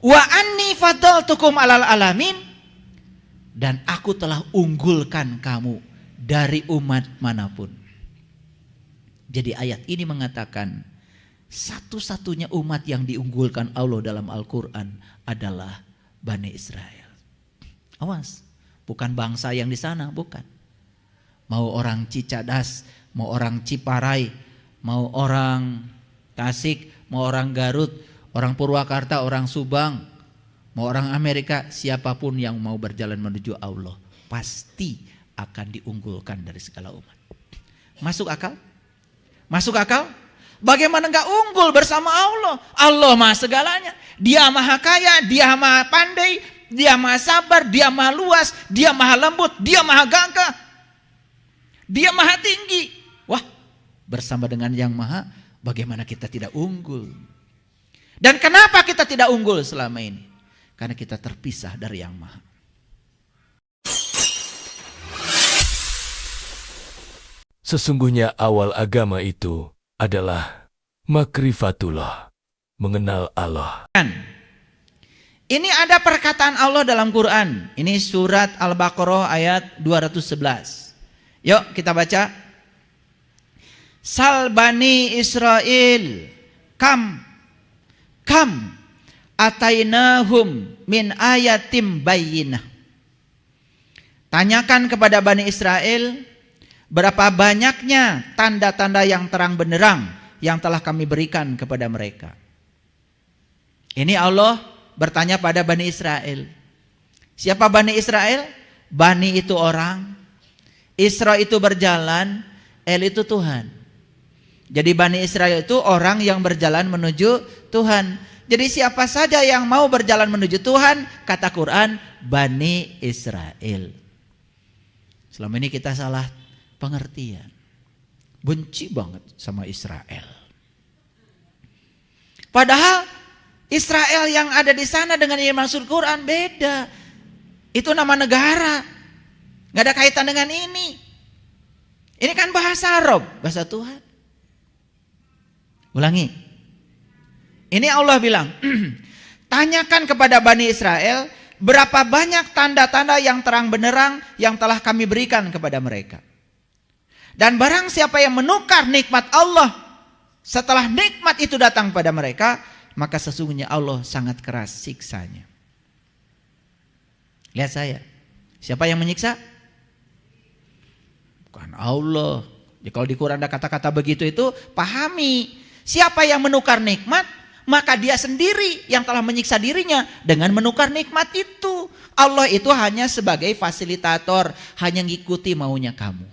Wa anni faddaltukum alal alamin, dan aku telah unggulkan kamu dari umat manapun. Jadi ayat ini mengatakan satu-satunya umat yang diunggulkan Allah dalam Al-Quran adalah Bani Israel. Awas, bukan bangsa yang di sana, bukan. Mau orang Cicadas, mau orang Ciparai, mau orang Tasik, mau orang Garut, orang Purwakarta, orang Subang, mau orang Amerika, siapapun yang mau berjalan menuju Allah pasti akan diunggulkan dari segala umat. Masuk akal? Masuk akal? Bagaimana enggak unggul bersama Allah? Allah maha segalanya. Dia maha kaya, dia maha pandai, dia maha sabar, dia maha luas, dia maha lembut, dia maha gagah, dia maha tinggi. Wah, bersama dengan yang maha, bagaimana kita tidak unggul? Dan kenapa kita tidak unggul selama ini? Karena kita terpisah dari yang maha. Sesungguhnya awal agama itu adalah makrifatullah, mengenal Allah. Ini ada perkataan Allah dalam Quran. Ini surat Al-Baqarah ayat 211. Yuk kita baca. Sal Bani Israel kam atainahum min ayatim bayyinah. Tanyakan kepada Bani Israel, berapa banyaknya tanda-tanda yang terang benderang yang telah kami berikan kepada mereka. Ini Allah bertanya pada Bani Israel. Siapa Bani Israel? Bani itu orang, Isra itu berjalan, El itu Tuhan. Jadi Bani Israel itu orang yang berjalan menuju Tuhan. Jadi siapa saja yang mau berjalan menuju Tuhan, kata Quran, Bani Israel. Selama ini kita salah pengertian, benci banget sama Israel. Padahal Israel yang ada di sana dengan yang maksud Quran beda. Itu nama negara, nggak ada kaitan dengan ini. Ini kan bahasa Arab, bahasa Tuhan. Ulangi. Ini Allah bilang, tanyakan kepada Bani Israel, berapa banyak tanda-tanda yang terang benderang yang telah kami berikan kepada mereka. Dan barang siapa yang menukar nikmat Allah setelah nikmat itu datang pada mereka, maka sesungguhnya Allah sangat keras siksanya. Lihat saya, siapa yang menyiksa? Bukan Allah. Ya, kalau di Quran ada kata-kata begitu itu pahami. Siapa yang menukar nikmat, maka dia sendiri yang telah menyiksa dirinya dengan menukar nikmat itu. Allah itu hanya sebagai fasilitator, hanya ngikuti maunya kamu.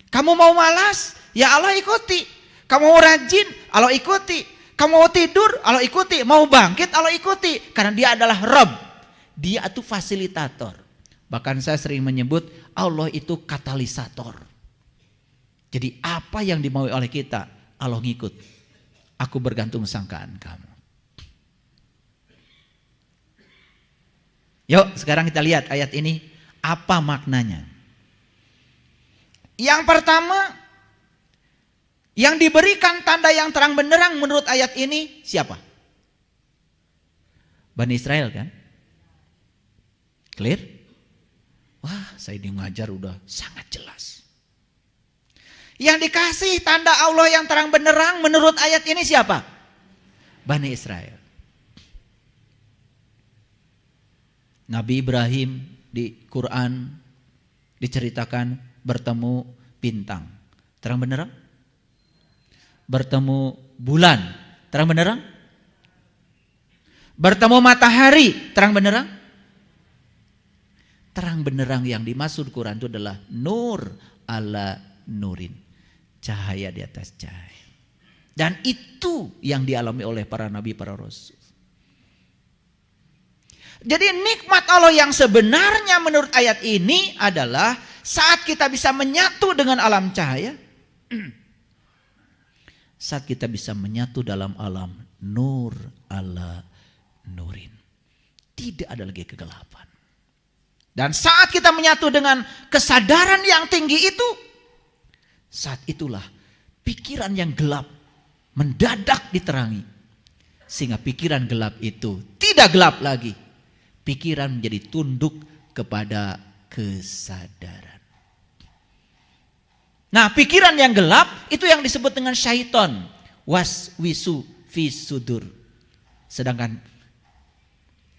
Kamu mau malas, ya Allah ikuti. Kamu mau rajin, Allah ikuti. Kamu mau tidur, Allah ikuti. Mau bangkit, Allah ikuti. Karena dia adalah Rabb. Dia itu fasilitator. Bahkan saya sering menyebut Allah itu katalisator. Jadi apa yang dimaui oleh kita, Allah ngikut. Aku bergantung sangkaan kamu. Yuk sekarang kita lihat ayat ini. Apa maknanya? Yang pertama, yang diberikan tanda yang terang benderang menurut ayat ini siapa? Bani Israel kan? Clear? Wah, saya ngajar udah sangat jelas. Yang dikasih tanda Allah yang terang benderang menurut ayat ini siapa? Bani Israel. Nabi Ibrahim di Quran diceritakan bertemu bintang. Terang benderang? Bertemu bulan. Terang benderang? Bertemu matahari. Terang benderang? Terang benderang yang dimaksud Quran itu adalah nur ala nurin. Cahaya di atas cahaya. Dan itu yang dialami oleh para nabi, para rasul. Jadi nikmat Allah yang sebenarnya menurut ayat ini adalah saat kita bisa menyatu dengan alam cahaya. Saat kita bisa menyatu dalam alam nur ala nurin. Tidak ada lagi kegelapan. Dan saat kita menyatu dengan kesadaran yang tinggi itu, saat itulah pikiran yang gelap mendadak diterangi. Sehingga pikiran gelap itu tidak gelap lagi. Pikiran menjadi tunduk kepada kesadaran. Nah, pikiran yang gelap itu yang disebut dengan syaiton. Waswisu fi sudur. Sedangkan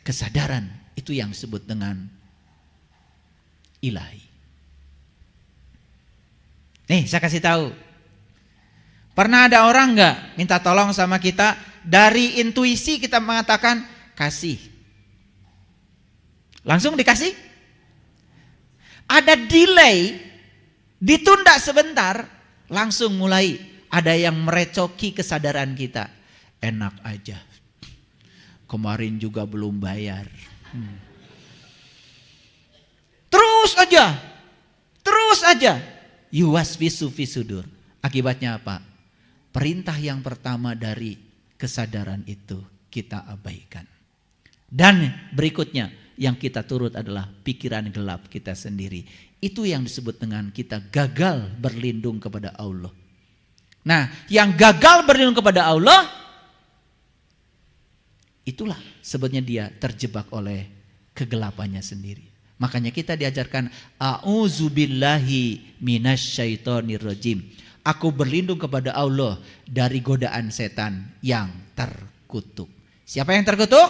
kesadaran itu yang disebut dengan ilahi. Nih, saya kasih tahu. Pernah ada orang enggak minta tolong sama kita, dari intuisi kita mengatakan kasih. Langsung dikasih? Ada delay, ditunda sebentar, langsung mulai ada yang merecoki kesadaran kita. Enak aja. Kemarin juga belum bayar. Terus aja. Yuwaswisu fi sudur. Akibatnya apa? Perintah yang pertama dari kesadaran itu kita abaikan. Dan berikutnya yang kita turut adalah pikiran gelap kita sendiri. Itu yang disebut dengan kita gagal berlindung kepada Allah. Nah, yang gagal berlindung kepada Allah, itulah sebetulnya dia terjebak oleh kegelapannya sendiri. Makanya kita diajarkan a'udzubillahi minasyaitonirrajim. Aku berlindung kepada Allah dari godaan setan yang terkutuk. Siapa yang terkutuk?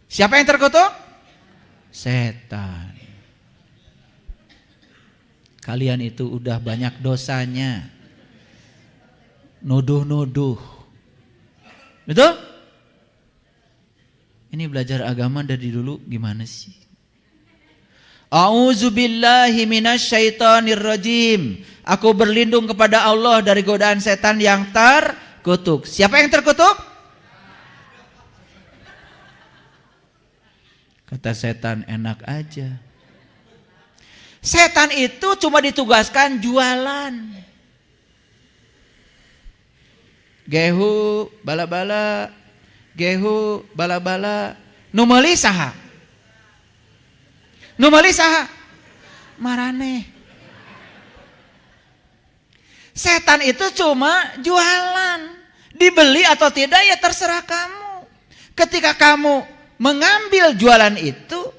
Siapa yang terkutuk? Setan. Kalian itu udah banyak dosanya. Nuduh-nuduh. Betul? Ini belajar agama dari dulu gimana sih? A'udzubillahi minasyaitonirrajim. Aku berlindung kepada Allah dari godaan setan yang terkutuk. Siapa yang terkutuk? Kata setan, enak aja. Setan itu cuma ditugaskan jualan. Gehu, bala-bala, gehu, bala-bala. Nu meuli saha? Nu meuli saha? Marane. Setan itu cuma jualan. Dibeli atau tidak ya terserah kamu. Ketika kamu mengambil jualan itu,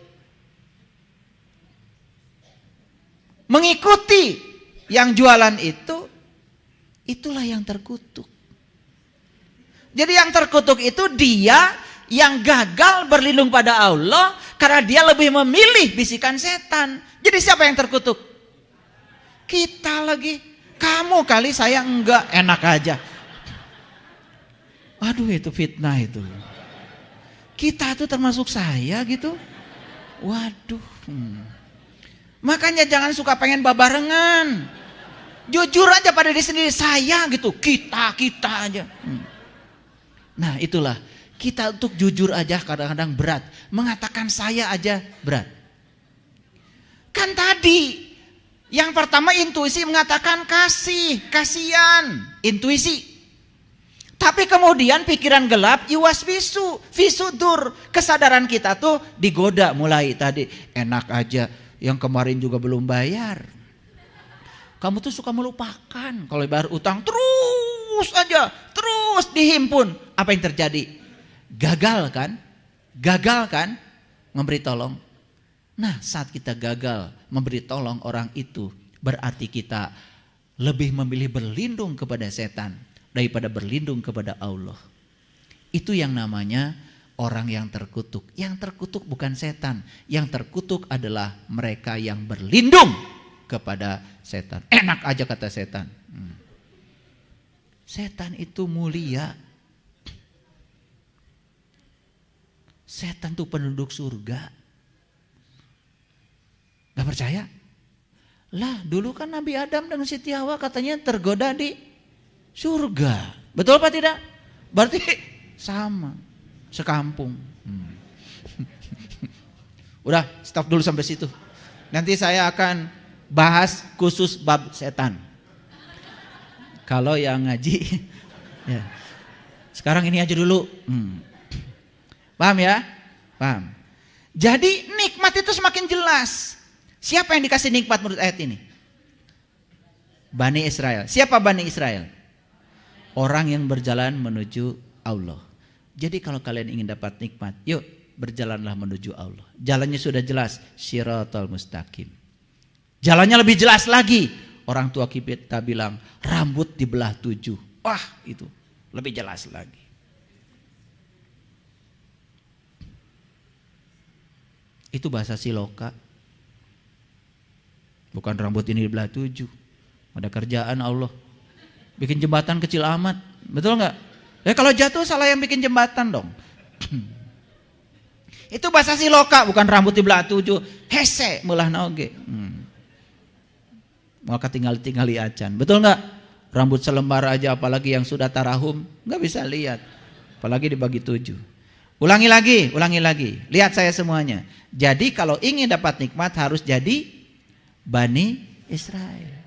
mengikuti yang jualan itu, itulah yang terkutuk. Jadi yang terkutuk itu dia yang gagal berlindung pada Allah karena dia lebih memilih bisikan setan. Jadi siapa yang terkutuk? Kita lagi. Kamu kali, saya enggak, enak aja. Aduh, itu fitnah itu. Kita tuh termasuk saya gitu. Waduh. Makanya jangan suka pengen babarengan. Jujur aja pada diri sendiri, saya gitu. Kita aja. Nah, itulah. Kita untuk jujur aja kadang-kadang berat. Mengatakan saya aja berat. Kan tadi yang pertama intuisi mengatakan kasih, kasihan, intuisi. Tapi kemudian pikiran gelap, yuwaswisu fi sudur, kesadaran kita tuh digoda mulai tadi. Enak aja, yang kemarin juga belum bayar. Kamu tuh suka melupakan kalau bayar utang, terus aja, terus dihimpun. Apa yang terjadi? Gagal kan memberi tolong. Nah, saat kita gagal memberi tolong orang itu, berarti kita lebih memilih berlindung kepada setan daripada berlindung kepada Allah. Itu yang namanya orang yang terkutuk. Yang terkutuk bukan setan, yang terkutuk adalah mereka yang berlindung kepada setan. Enak aja kata setan. Setan itu mulia. Setan itu penduduk surga. Gak percaya? Lah, dulu kan Nabi Adam dan Siti Hawa katanya tergoda di surga. Betul apa tidak? Berarti sama, sekampung. Udah, stop dulu sampai situ. Nanti saya akan bahas khusus bab setan. Kalau yang ngaji, ya. Sekarang ini aja dulu. Paham ya? Paham. Jadi nikmat itu semakin jelas. Siapa yang dikasih nikmat menurut ayat ini? Bani Israel. Siapa Bani Israel? Orang yang berjalan menuju Allah. Jadi kalau kalian ingin dapat nikmat, yuk berjalanlah menuju Allah. Jalannya sudah jelas, Shiratal Mustaqim. Jalannya lebih jelas lagi. Orang tua kita bilang rambut dibelah 7. Wah, itu lebih jelas lagi. Itu bahasa Siloka. Bukan rambut ini dibelah 7. Ada kerjaan Allah. Bikin jembatan kecil amat. Betul nggak? Ya kalau jatuh salah yang bikin jembatan dong. Itu bahasa Siloka, bukan rambut dibelah 7. Hese melah naoge. Maka tinggali acan. Betul nggak? Rambut selembar aja, apalagi yang sudah tarahum, nggak bisa lihat. Apalagi dibagi 7. Ulangi lagi. Lihat saya semuanya. Jadi kalau ingin dapat nikmat harus jadi Bani Israel.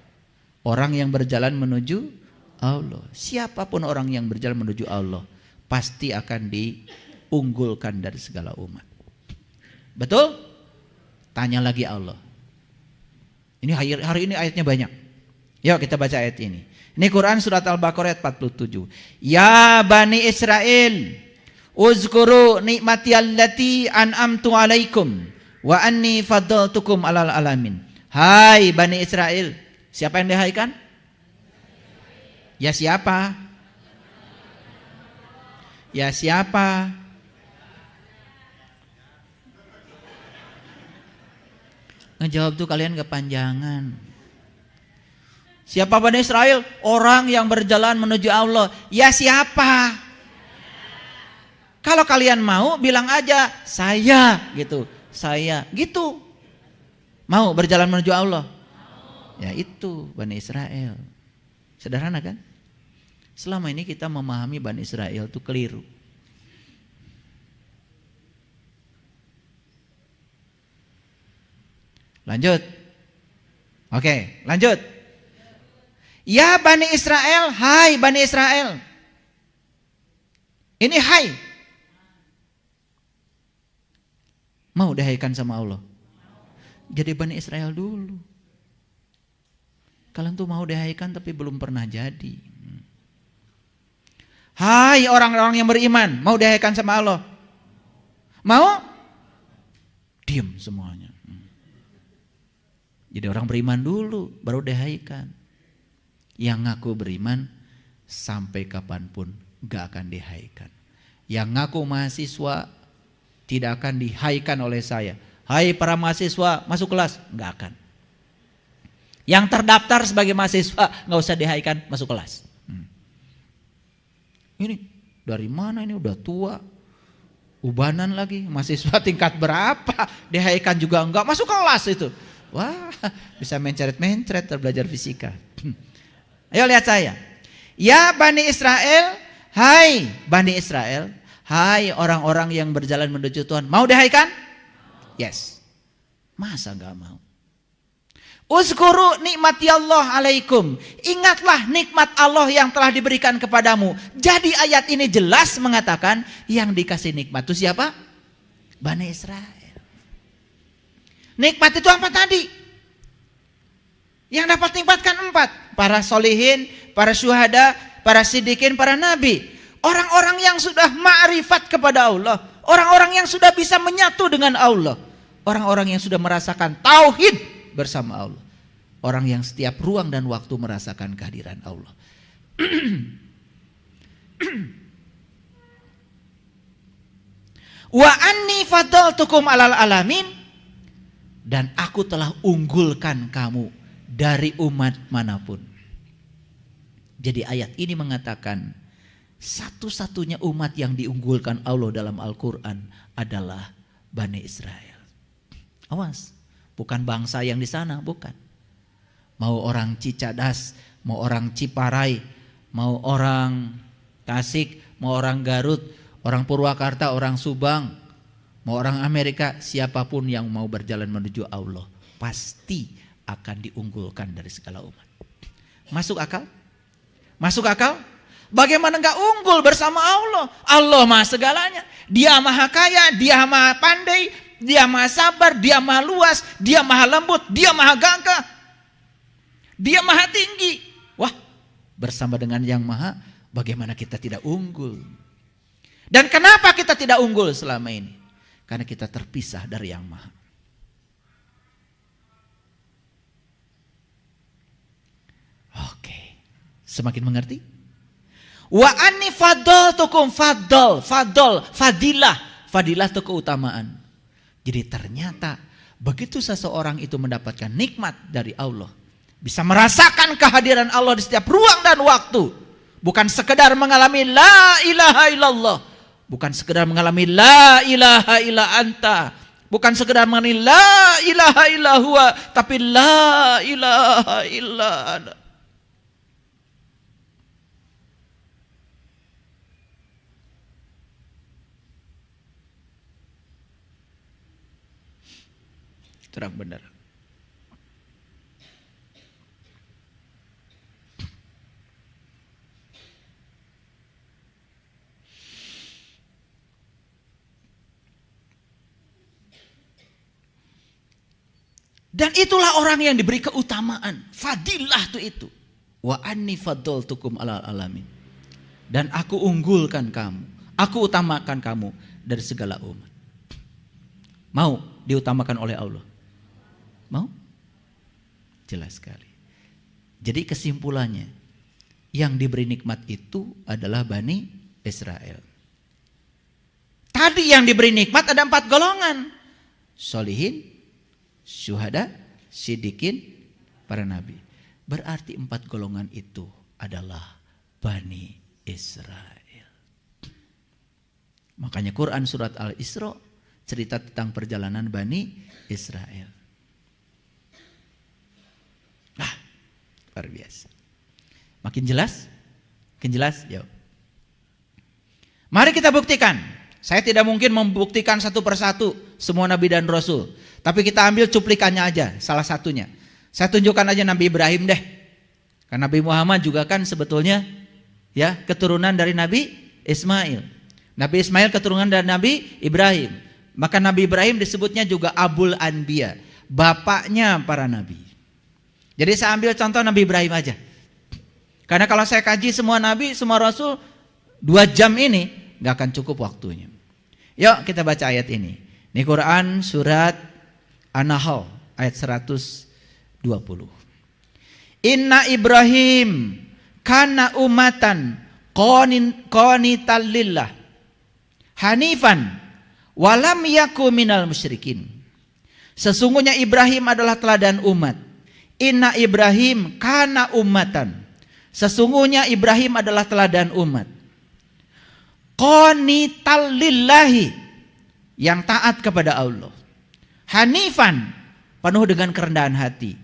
Orang yang berjalan menuju Allah. Siapapun orang yang berjalan menuju Allah pasti akan diunggulkan dari segala umat. Betul? Tanya lagi Allah. Ini hari ini ayatnya banyak. Yuk kita baca ayat ini. Ini Quran surat Al-Baqarah ayat 47. Ya Bani Israel, uzkuru nikmati allati an'amtu alaikum wa anni faddaltukum alal alamin. Hai Bani Israel. Siapa yang dihaikan? Ya siapa? Ya siapa? Ngejawab tuh kalian kepanjangan. Siapa Bani Israel? Orang yang berjalan menuju Allah. Ya siapa? Kalau kalian mau bilang aja saya gitu. Saya gitu. Mau berjalan menuju Allah? Ya itu Bani Israel. Sederhana kan? Selama ini kita memahami Bani Israel itu keliru. Lanjut. Oke, lanjut. Ya Bani Israel, hai Bani Israel. Ini hai. Mau dihaikan sama Allah? Jadi Bani Israel dulu. Kalian tuh mau dihaikan tapi belum pernah jadi. Hai orang-orang yang beriman, mau dihaikan sama Allah? Mau? Diam semuanya. Jadi orang beriman dulu, baru dihaikan. Yang ngaku beriman sampai kapanpun gak akan dihaikan. Yang ngaku mahasiswa tidak akan dihaikan oleh saya. Hai para mahasiswa, masuk kelas, gak akan. Yang terdaftar sebagai mahasiswa gak usah dihaikan, masuk kelas. Ini dari mana ini udah tua, ubanan lagi, mahasiswa tingkat berapa, dihaikan juga enggak, masuk kelas itu. Wah, bisa mencret-mencret belajar fisika. Ayo lihat saya. Ya Bani Israel, hai Bani Israel, hai orang-orang yang berjalan menuju Tuhan, mau dihaikan? Yes. Masa enggak mau? Uzkuru nikmati Allah alaikum. Ingatlah nikmat Allah yang telah diberikan kepadamu. Jadi ayat ini jelas mengatakan yang dikasih nikmat itu siapa? Bani Israel. Nikmat itu apa tadi? Yang dapat nikmat kan 4. Para solihin, para syuhada, para siddiqin, para nabi. Orang-orang yang sudah ma'rifat kepada Allah. Orang-orang yang sudah bisa menyatu dengan Allah. Orang-orang yang sudah merasakan tauhid bersama Allah. Orang yang setiap ruang dan waktu merasakan kehadiran Allah. Wa anni faddaltukum alal alamin. Dan aku telah unggulkan kamu dari umat manapun. Jadi ayat ini mengatakan satu-satunya umat yang diunggulkan Allah dalam Al-Quran adalah Bani Israel. Awas, bukan bangsa yang di sana, bukan. Mau orang Cicadas, mau orang Ciparai, mau orang Tasik, mau orang Garut, orang Purwakarta, orang Subang, mau orang Amerika, siapapun yang mau berjalan menuju Allah pasti akan diunggulkan dari segala umat. Masuk akal? Masuk akal? Bagaimana enggak unggul bersama Allah? Allah maha segalanya. Dia maha kaya, dia maha pandai, dia maha sabar, dia maha luas, dia maha lembut, dia maha gagah, dia maha tinggi. Wah, bersama dengan yang maha, bagaimana kita tidak unggul? Dan kenapa kita tidak unggul selama ini? Karena kita terpisah dari Yang Maha. Oke, semakin mengerti? Wa anni faddaltukum fadilah itu keutamaan. Jadi ternyata begitu seseorang itu mendapatkan nikmat dari Allah, bisa merasakan kehadiran Allah di setiap ruang dan waktu, bukan sekedar mengalami la ilaha illallah, bukan sekedar mengalami la ilaha illa anta, bukan sekedar mengalami la ilaha illa huwa, tapi la ilaha illa ana. Terang benar. Dan itulah orang yang diberi keutamaan, fadilah itu. Wa anni faddaltukum alal alamin. Dan aku unggulkan kamu, aku utamakan kamu dari segala umat. Mau diutamakan oleh Allah? Mau? Jelas sekali. Jadi kesimpulannya, yang diberi nikmat itu adalah Bani Israel. Tadi yang diberi nikmat ada 4 golongan. Solihin, syuhada, sidikin, para nabi. Berarti 4 golongan itu adalah Bani Israel. Makanya Quran surat Al-Isra cerita tentang perjalanan Bani Israel. Luar biasa. Makin jelas? Makin jelas? Yuk. Mari kita buktikan. Saya tidak mungkin membuktikan satu persatu semua nabi dan rasul. Tapi kita ambil cuplikannya aja, salah satunya. Saya tunjukkan aja Nabi Ibrahim deh. Karena Nabi Muhammad juga kan sebetulnya ya keturunan dari Nabi Ismail. Nabi Ismail keturunan dari Nabi Ibrahim. Maka Nabi Ibrahim disebutnya juga Abul Anbiya, bapaknya para nabi. Jadi saya ambil contoh Nabi Ibrahim aja. Karena kalau saya kaji semua nabi, semua rasul 2 jam ini gak akan cukup waktunya. Yuk kita baca ayat ini. Ini Quran surat An-Nahl ayat 120. Inna Ibrahim kana umatan qanitan lillah hanifan walam yaku minal musyrikin. Sesungguhnya Ibrahim adalah teladan umat. Inna Ibrahim kana ummatan. Sesungguhnya Ibrahim adalah teladan umat. Qanital lillahi, yang taat kepada Allah. Hanifan, penuh dengan kerendahan hati.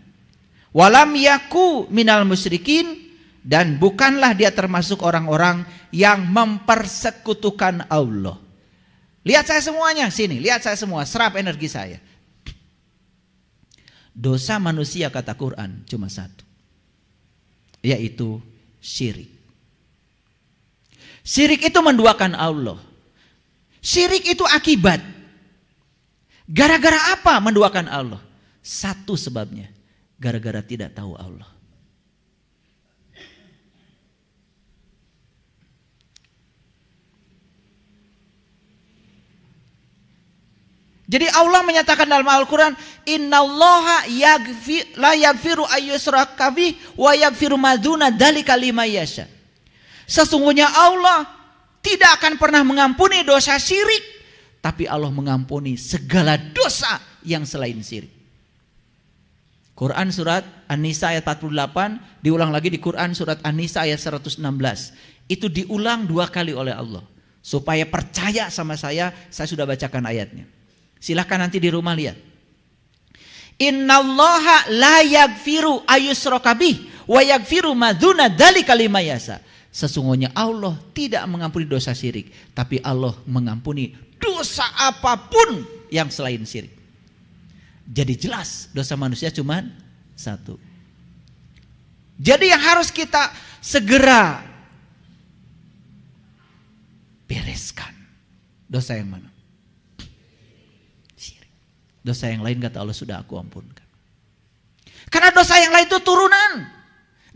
Walam yaku minal musyrikin, dan bukanlah dia termasuk orang-orang yang mempersekutukan Allah. Lihat saya semuanya, sini, lihat saya semua, serap energi saya. Dosa manusia kata Quran cuma 1, yaitu syirik. Syirik itu menduakan Allah. Syirik itu akibat. Gara-gara apa menduakan Allah? 1 sebabnya, gara-gara tidak tahu Allah. Jadi Allah menyatakan dalam Al-Quran, innallaha la yaghfiru ayyushraka bih wa yaghfiru ma duna dzalika liman yasha. Sesungguhnya Allah tidak akan pernah mengampuni dosa syirik, tapi Allah mengampuni segala dosa yang selain syirik. Quran surat An-Nisa ayat 48, diulang lagi di Quran surat An-Nisa ayat 116. Itu diulang 2 kali oleh Allah. Supaya percaya sama saya sudah bacakan ayatnya. Silahkan nanti di rumah lihat. Innallaha la yaghfiru ayyushraka bih wa yaghfiru ma dzuna dzalika liman yasha. Sesungguhnya Allah tidak mengampuni dosa syirik, tapi Allah mengampuni dosa apapun yang selain syirik. Jadi jelas dosa manusia cuma 1. Jadi yang harus kita segera bereskan dosa yang mana? Dosa yang lain kata Allah sudah aku ampunkan. Karena dosa yang lain itu turunan.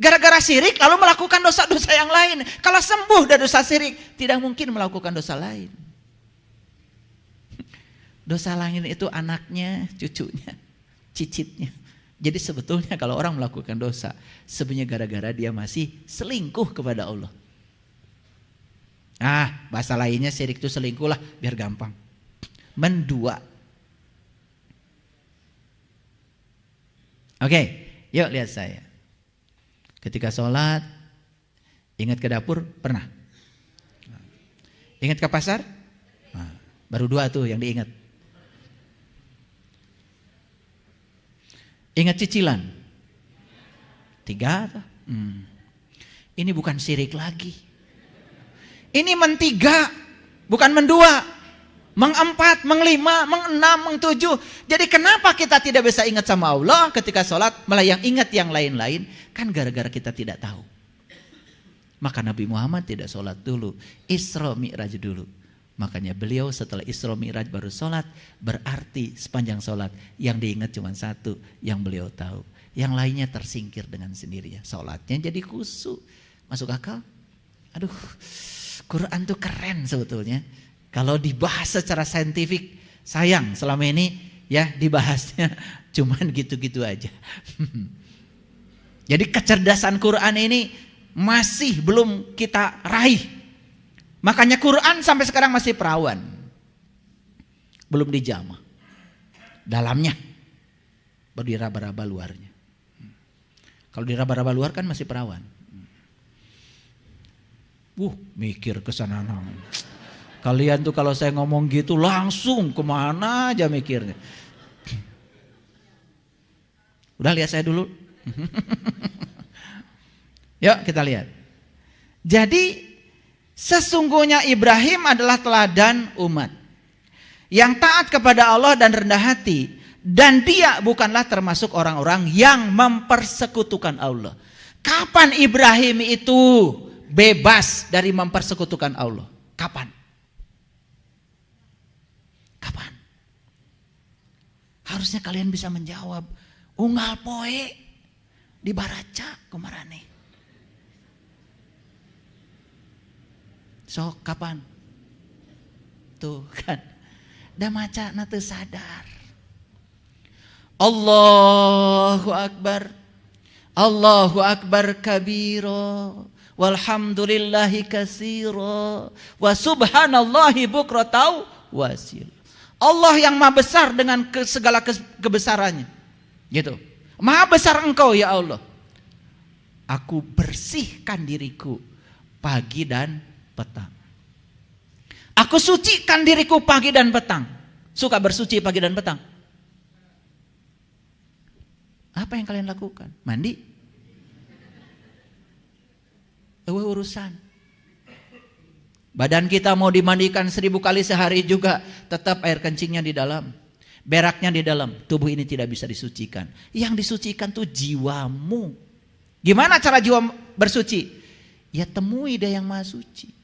Gara-gara syirik lalu melakukan dosa-dosa yang lain. Kalau sembuh dari dosa syirik, tidak mungkin melakukan dosa lain. Dosa lain itu anaknya, cucunya, cicitnya. Jadi sebetulnya kalau orang melakukan dosa, sebenarnya gara-gara dia masih selingkuh kepada Allah. Bahasa lainnya syirik itu selingkuh lah, biar gampang. Mendua. Oke, yuk lihat saya. Ketika sholat, ingat ke dapur, pernah? Ingat ke pasar? Baru 2 tuh yang diingat. Ingat cicilan? 3 tuh. Ini bukan syirik lagi. Ini mentiga, bukan mendua. Mengempat, menglima, mengenam, mengtujuh. Jadi kenapa kita tidak bisa ingat sama Allah ketika sholat, malah yang ingat yang lain-lain? Kan gara-gara kita tidak tahu. Maka Nabi Muhammad tidak sholat dulu, Isra Mi'raj dulu. Makanya beliau setelah Isra Mi'raj baru sholat. Berarti sepanjang sholat yang diingat cuma 1 yang beliau tahu. Yang lainnya tersingkir dengan sendirinya. Sholatnya jadi khusyuk. Masuk akal? Aduh, Quran tuh keren sebetulnya. Kalau dibahas secara saintifik, sayang selama ini ya dibahasnya cuman gitu-gitu aja. Jadi kecerdasan Quran ini masih belum kita raih. Makanya Quran sampai sekarang masih perawan. Belum dijamah. Dalamnya baru diraba-raba luarnya. Kalau diraba-raba luar kan masih perawan. Mikir ke sana. Kalian tuh kalau saya ngomong gitu langsung kemana aja mikirnya. Udah lihat saya dulu. Yuk kita lihat. Jadi sesungguhnya Ibrahim adalah teladan umat yang taat kepada Allah dan rendah hati. Dan dia bukanlah termasuk orang-orang yang mempersekutukan Allah. Kapan Ibrahim itu bebas dari mempersekutukan Allah? Kapan? Kapan? Harusnya kalian bisa menjawab. Unggal poe di baraca kumarane. So kapan? Tuh kan. Da maca na teu sadar. Allahu Akbar. Allahu Akbar kabira. Walhamdulillahi katsira. Wa subhanallahi bukratan wasil. Allah yang maha besar dengan segala kebesarannya. Gitu. Maha besar engkau ya Allah. Aku bersihkan diriku pagi dan petang. Aku sucikan diriku pagi dan petang. Suka bersuci pagi dan petang? Apa yang kalian lakukan? Mandi? Urusan. Badan kita mau dimandikan 1000 kali sehari juga tetap air kencingnya di dalam. Beraknya di dalam. Tubuh ini tidak bisa disucikan. Yang disucikan tuh jiwamu. Gimana cara jiwa bersuci? Ya temui dia yang maha suci.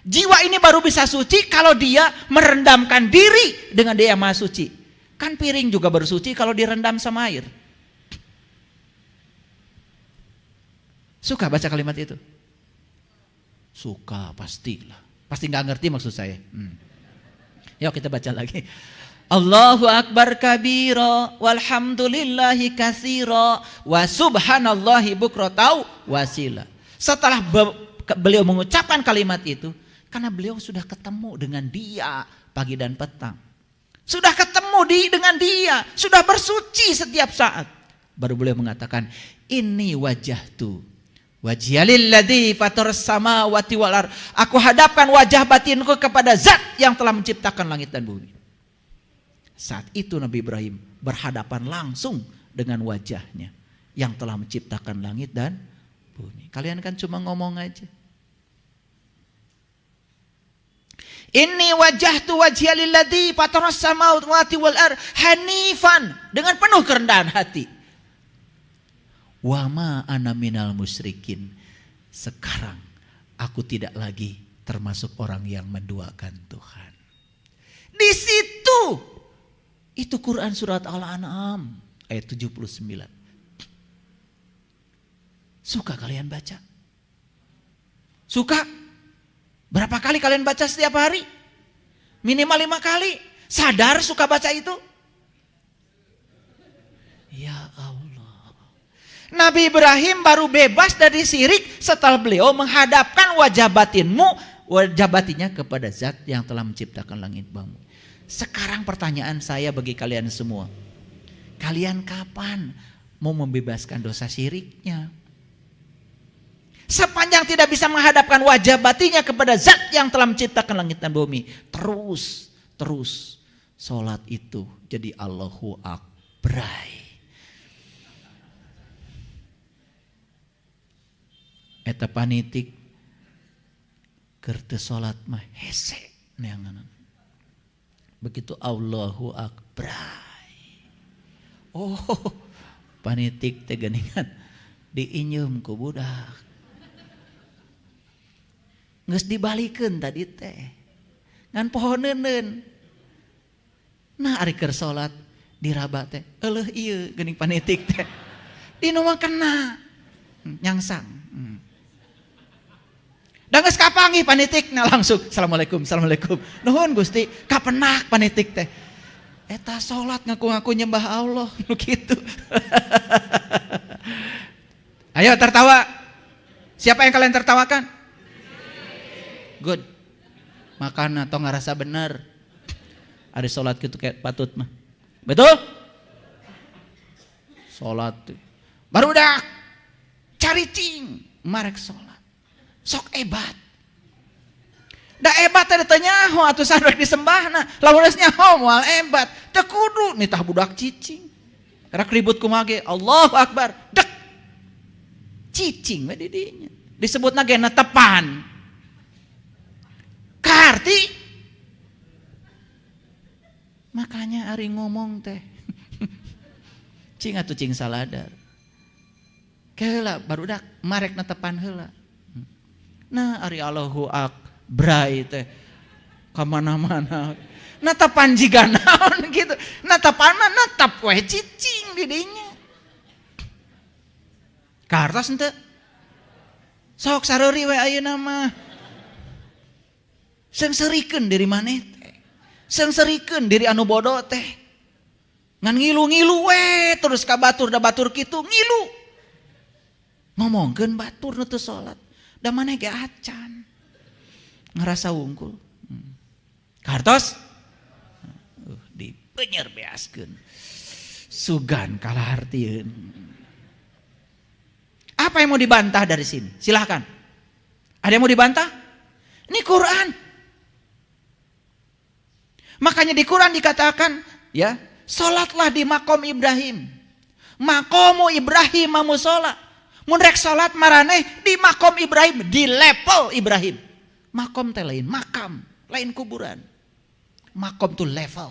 Jiwa ini baru bisa suci kalau dia merendamkan diri dengan dia yang maha suci. Kan piring juga bersuci kalau direndam sama air. Suka baca kalimat itu? Suka, pastilah. Pasti gak ngerti maksud saya. Yuk kita baca lagi. Allahu Akbar kabira walhamdulillahi katsira wa subhanallahi bukratan wasila. Setelah beliau mengucapkan kalimat itu, karena beliau sudah ketemu dengan dia pagi dan petang. Sudah ketemu dengan dia, sudah bersuci setiap saat. Baru beliau mengatakan, ini wajahtu wajhiyalil ladzi fataras samawati wal ardh. Aku hadapkan wajah batinku kepada zat yang telah menciptakan langit dan bumi. Saat itu Nabi Ibrahim berhadapan langsung dengan wajahnya yang telah menciptakan langit dan bumi. Kalian kan cuma ngomong aja. Inni wajjahtu wajhiya lilladzi fataras samawati wal ardh hanifan, dengan penuh kerendahan hati. Wa ma ana minal musyrikin. Sekarang aku tidak lagi termasuk orang yang menduakan Tuhan. Di situ itu Quran surat Al-An'am ayat 79. Suka kalian baca? Suka? Berapa kali kalian baca setiap hari? Minimal 5 kali. Sadar suka baca itu? Ya Allah. Nabi Ibrahim baru bebas dari syirik setelah beliau menghadapkan wajah batinnya kepada zat yang telah menciptakan langit bumi. Sekarang pertanyaan saya bagi kalian semua. Kalian kapan mau membebaskan dosa syiriknya? Sepanjang tidak bisa menghadapkan wajah batinnya kepada zat yang telah menciptakan langit dan bumi. Terus sholat itu jadi Allahu Akbar. Eta panitik kerteu sholat mah hese neanganan. Begitu Allahu Akbar. Oh, panitik teh geuningan diinyeum ku budak. Geus dibalikeun tadi teh. Ngan pohoneuneun. Nah ari keur salat diraba teh, eueuh ieu geuning panitik teh. Dinu mah kena nyangsang. Da geus kapanggih panitikna langsung assalamualaikum. Nuhun Gusti, kapenak panitik teh. Eta salat ngaku-ngaku nyembah Allah nu kitu. Ayo tertawa. Siapa yang kalian tertawakan? Good. Makan atau ngerasa benar. Ada sholat gitu kayak patut mah. Betul? Sholat. Baru udah cari cing. Marek sholat. Sok ebat. Da ebat teh ditanya ho atuh sanrek disembahna. Lamun geus nyaho moal ebat. Teu kudu nitah budak cicing. Rek ribut kumaha ge Allahu Akbar. Dek. Cicing we di dinya. Disebutna ge netepan. Karti. Makanya ari ngomong teh. Cing atuh cing saladar. Keula barudak marek netepan heula. Nah ari Allahu Akbar teh kamana-mana. Netepan jiga naon gitu. Netepan mah netep we cicing di dinya. Kartos henteu? Sok sareuri we ayeuna mah. Sengsarikeun diri maneh teh. Sengsarikeun diri anu bodoh teh. Ngan ngilu-ngilu we terus ka batur da batur kitu ngilu. Ngomongkeun batur nu teu salat. Da maneh ge acan. Ngerasa wungkul. Kartos? Dipenyer beaskeun. Sugan kalahartieun. Apa yang mau dibantah dari sini? Silahkan. Ada yang mau dibantah? Ini Quran. Makanya di Quran dikatakan, ya, salatlah di makom Ibrahim. Makomu Ibrahim mamu salat. Mun rek salat maraneh di makom Ibrahim, di level Ibrahim. Makom teh lain, makam, lain kuburan. Makom tuh level.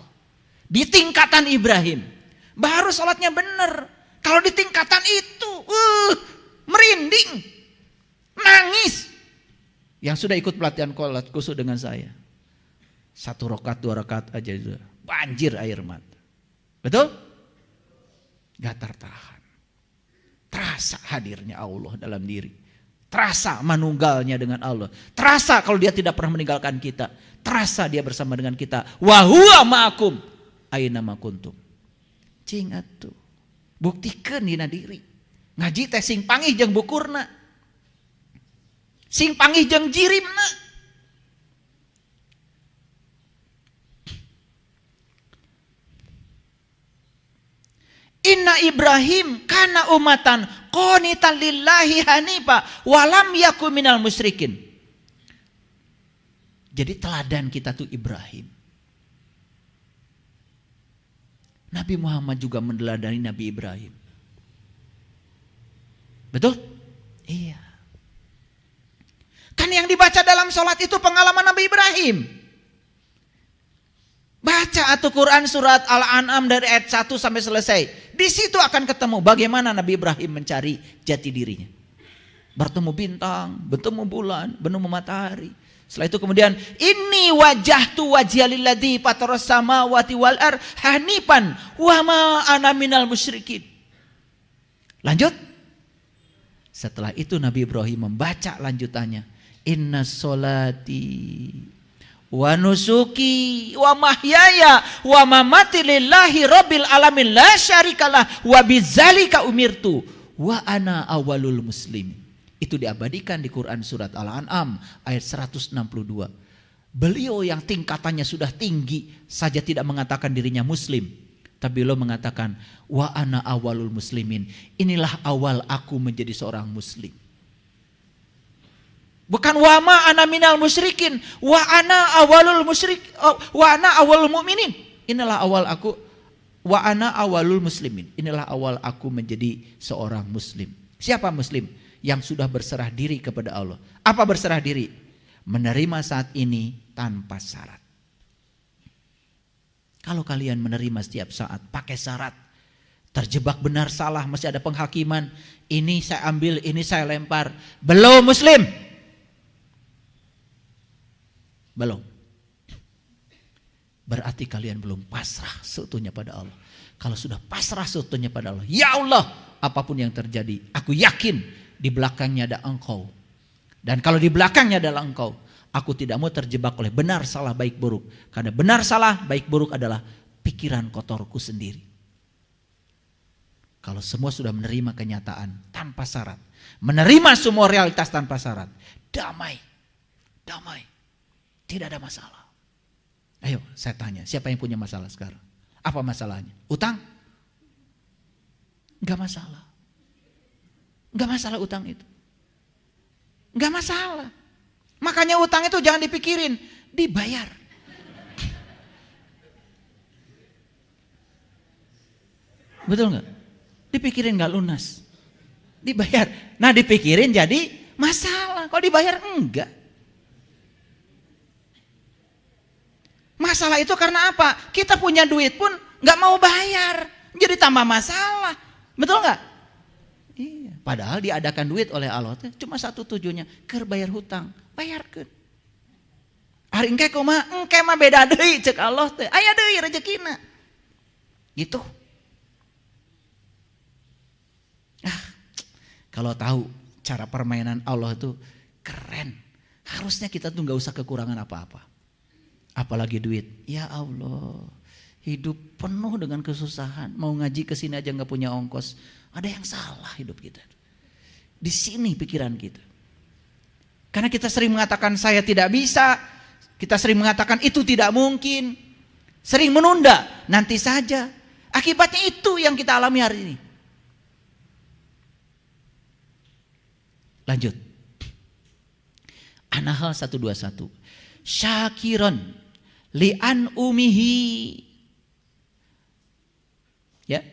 Di tingkatan Ibrahim. Baru salatnya bener. Kalau di tingkatan itu, merinding. Nangis. Yang sudah ikut pelatihan sholat khusus dengan saya. 1 rakaat 2 rakaat aja sudah banjir air mata. Betul? Gak tertahan. Terasa hadirnya Allah dalam diri. Terasa manunggalnya dengan Allah. Terasa kalau dia tidak pernah meninggalkan kita. Terasa dia bersama dengan kita. Wa huwa ma'akum aina ma kuntum. Cing atuh. Buktikeun dina diri. Ngaji teh sing panggih jeung bukurna. Sing panggih jeung jirimna. Inna Ibrahim kana umatan qanitan lillahi hanifa walam yakun minal musyrikin. Jadi teladan kita tuh Ibrahim. Nabi Muhammad juga meneladani Nabi Ibrahim. Betul? Iya. Kan yang dibaca dalam sholat itu pengalaman Nabi Ibrahim. Baca atau Quran surat Al-An'am dari ayat 1 sampai selesai. Di situ akan ketemu bagaimana Nabi Ibrahim mencari jati dirinya. Bertemu bintang, bertemu bulan, bertemu matahari. Setelah itu kemudian inni wajahtu wajhiya lilladzi fataras samawati wal ardh hanifan wa ma ana minal musyrikin. Lanjut. Setelah itu Nabi Ibrahim membaca lanjutannya. Inna sholati wa nusuki wa mahyaya wa mamati lillahi rabbil alamin la syarikalah wa bidzalika umirtu wa ana awalul muslim. Itu diabadikan di Quran surat Al-An'am ayat 162. Beliau yang tingkatannya sudah tinggi saja tidak mengatakan dirinya muslim, tapi beliau mengatakan wa ana awalul muslimin. Inilah awal aku menjadi seorang muslim. Bukan wa ma ana minal musyrikin, wa ana awalul musyrik, wa ana awalul mu'minin. Inilah awal aku, wa ana awalul muslimin. Inilah awal aku menjadi seorang muslim. Siapa muslim? Yang sudah berserah diri kepada Allah. Apa berserah diri? Menerima saat ini tanpa syarat. Kalau kalian menerima setiap saat pakai syarat, terjebak benar salah, masih ada penghakiman, ini saya ambil, ini saya lempar, belum muslim. Belum. Berarti kalian belum pasrah seutuhnya pada Allah. Kalau sudah pasrah seutuhnya pada Allah, ya Allah, apapun yang terjadi, aku yakin di belakangnya ada engkau. Dan kalau di belakangnya adalah engkau, aku tidak mau terjebak oleh benar salah baik buruk. Karena benar salah baik buruk adalah pikiran kotorku sendiri. Kalau semua sudah menerima kenyataan tanpa syarat, menerima semua realitas tanpa syarat, damai, damai. Tidak ada masalah. Ayo saya tanya, siapa yang punya masalah sekarang? Apa masalahnya? Utang? Enggak masalah. Enggak masalah utang itu. Enggak masalah. Makanya utang itu jangan dipikirin, dibayar. Betul enggak? Dipikirin enggak lunas. Dibayar. Nah dipikirin jadi masalah. Kalau dibayar enggak. Masalah itu karena apa? Kita punya duit pun nggak mau bayar, jadi tambah masalah, betul nggak? Iya. Padahal diadakan duit oleh Allah cuma satu tujuannya, keur bayar hutang, bayarkeun. Hari engke kumaha? Engke mah beda deui cek Allah teh, aya deui rezekina. Gitu. Kalau tahu cara permainan Allah itu keren, harusnya kita tuh nggak usah kekurangan apa-apa. Apalagi duit. Ya Allah, hidup penuh dengan kesusahan. Mau ngaji ke sini aja nggak punya ongkos. Ada yang salah hidup kita. Di sini pikiran kita. Karena kita sering mengatakan saya tidak bisa. Kita sering mengatakan itu tidak mungkin. Sering menunda, nanti saja. Akibatnya itu yang kita alami hari ini. Lanjut. An-Nahl 121. Syakiron li'an umihi, ya,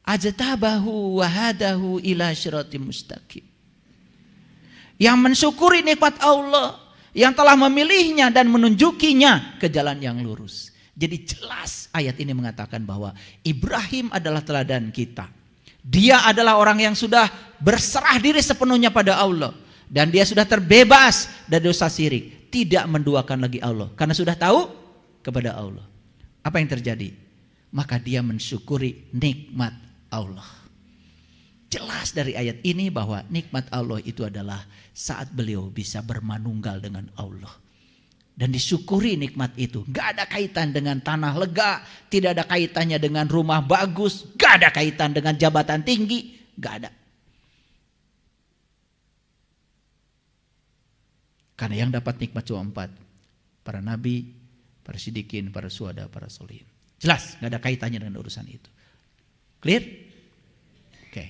ajtabahu wa hadahu ila syiratim mustaqim. Yang mensyukuri nikmat Allah yang telah memilihnya dan menunjukinya ke jalan yang lurus. Jadi jelas ayat ini mengatakan bahwa Ibrahim adalah teladan kita. Dia adalah orang yang sudah berserah diri sepenuhnya pada Allah. Dan dia sudah terbebas dari dosa syirik. Tidak menduakan lagi Allah. Karena sudah tahu kepada Allah. Apa yang terjadi? Maka dia mensyukuri nikmat Allah. Jelas dari ayat ini bahwa nikmat Allah itu adalah saat beliau bisa bermanunggal dengan Allah. Dan disyukuri nikmat itu. Gak ada kaitan dengan tanah lega. Tidak ada kaitannya dengan rumah bagus. Gak ada kaitan dengan jabatan tinggi. Gak ada. Karena yang dapat nikmat cuma 4. Para nabi, para siddiqin, para syuhada, para sholihin. Jelas, gak ada kaitannya dengan urusan itu. Clear? Oke.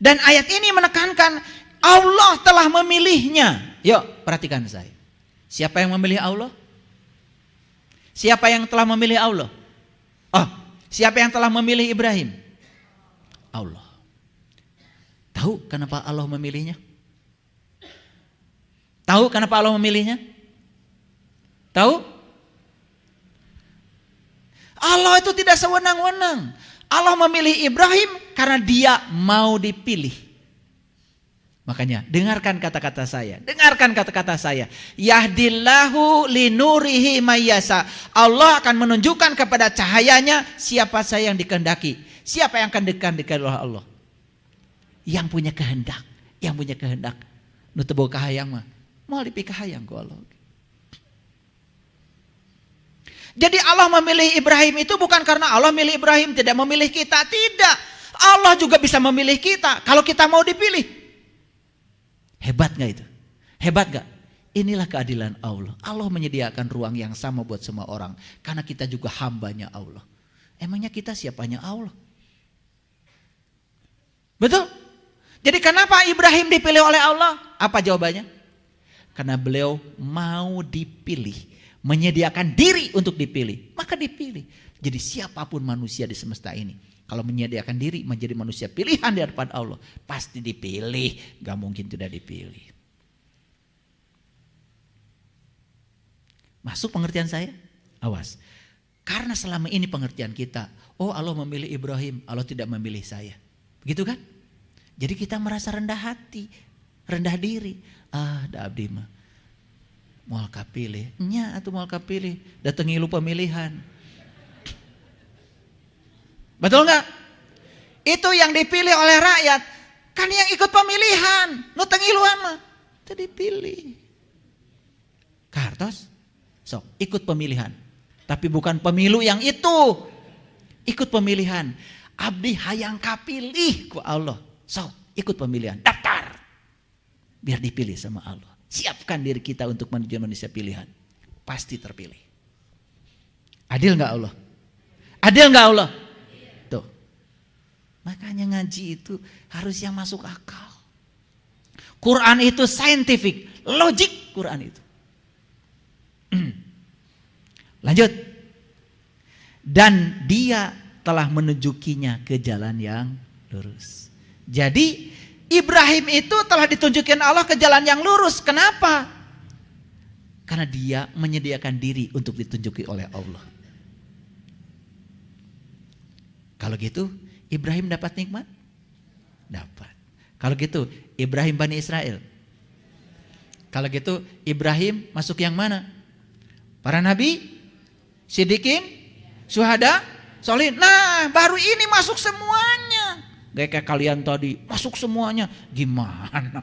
Dan ayat ini menekankan Allah telah memilihnya. Yuk, perhatikan saya. Siapa yang memilih Allah? Siapa yang telah memilih Allah? Oh, siapa yang telah memilih Ibrahim? Allah. Tahu kenapa Allah memilihnya? Tahu kenapa Allah memilihnya? Tahu? Allah itu tidak sewenang-wenang. Allah memilih Ibrahim karena dia mau dipilih. Makanya dengarkan kata-kata saya. Dengarkan kata-kata saya. Yahdillahu linurihi mayyasa. Allah akan menunjukkan kepada cahayanya siapa saja yang dikehendaki. Siapa yang akan dekat oleh Allah? Yang punya kehendak. Yang punya kehendak. Nu teu boga kahayang mah. Moal dipih kahayang ku Allah. Jadi Allah memilih Ibrahim itu bukan karena Allah milih Ibrahim, tidak memilih kita. Tidak. Allah juga bisa memilih kita kalau kita mau dipilih. Hebat gak itu? Hebat gak? Inilah keadilan Allah. Allah menyediakan ruang yang sama buat semua orang. Karena kita juga hambanya Allah. Emangnya kita siapanya Allah? Betul? Jadi kenapa Ibrahim dipilih oleh Allah? Apa jawabannya? Karena beliau mau dipilih. Menyediakan diri untuk dipilih, maka dipilih. Jadi siapapun manusia di semesta ini, kalau menyediakan diri menjadi manusia pilihan di hadapan Allah, pasti dipilih, gak mungkin tidak dipilih. Masuk pengertian saya? Awas. Karena selama ini pengertian kita, oh Allah memilih Ibrahim, Allah tidak memilih saya. Begitu kan? Jadi kita merasa rendah hati, rendah diri. Da abdi mah moal kapilih, nya atuh moal kapilih, datangi lu pemilihan. Betul nggak? Itu yang dipilih oleh rakyat, kan yang ikut pemilihan, nu teu ngiluan mah teu dipilih. Kartos, sok ikut pemilihan, tapi bukan pemilu yang itu. Ikut pemilihan, abdi hayang kapilih ku Allah, sok ikut pemilihan, daftar, biar dipilih sama Allah. Siapkan diri kita untuk menuju manusia pilihan. Pasti terpilih. Adil gak Allah? Adil gak Allah? Tuh. Makanya ngaji itu harus yang masuk akal. Quran itu scientific, logik Quran itu. Lanjut. Dan dia telah menunjukinya ke jalan yang lurus. Jadi Ibrahim itu telah ditunjukin Allah ke jalan yang lurus. Kenapa? Karena dia menyediakan diri untuk ditunjuki oleh Allah. Kalau gitu, Ibrahim dapat nikmat? Dapat. Kalau gitu, Ibrahim Bani Israel. Kalau gitu, Ibrahim masuk yang mana? Para nabi? Siddiqin? Syuhada? Sholihin? Nah, baru ini masuk semuanya. Gak kayak kalian tadi, masuk semuanya. Gimana?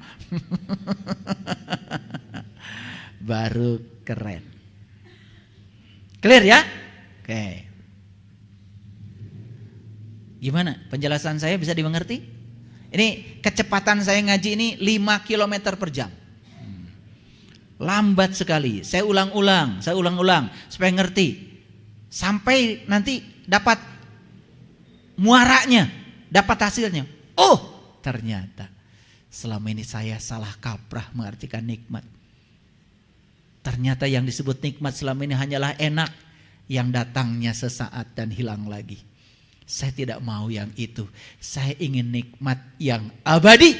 Baru keren. Clear ya? Oke. Gimana? Penjelasan saya bisa dimengerti? Ini kecepatan saya ngaji ini 5 km per jam. Lambat sekali. Saya ulang-ulang supaya ngerti. Sampai nanti dapat muaranya. Dapat hasilnya. Oh, ternyata selama ini saya salah kaprah mengartikan nikmat. Ternyata yang disebut nikmat selama ini hanyalah enak yang datangnya sesaat dan hilang lagi. Saya tidak mau yang itu. Saya ingin nikmat yang abadi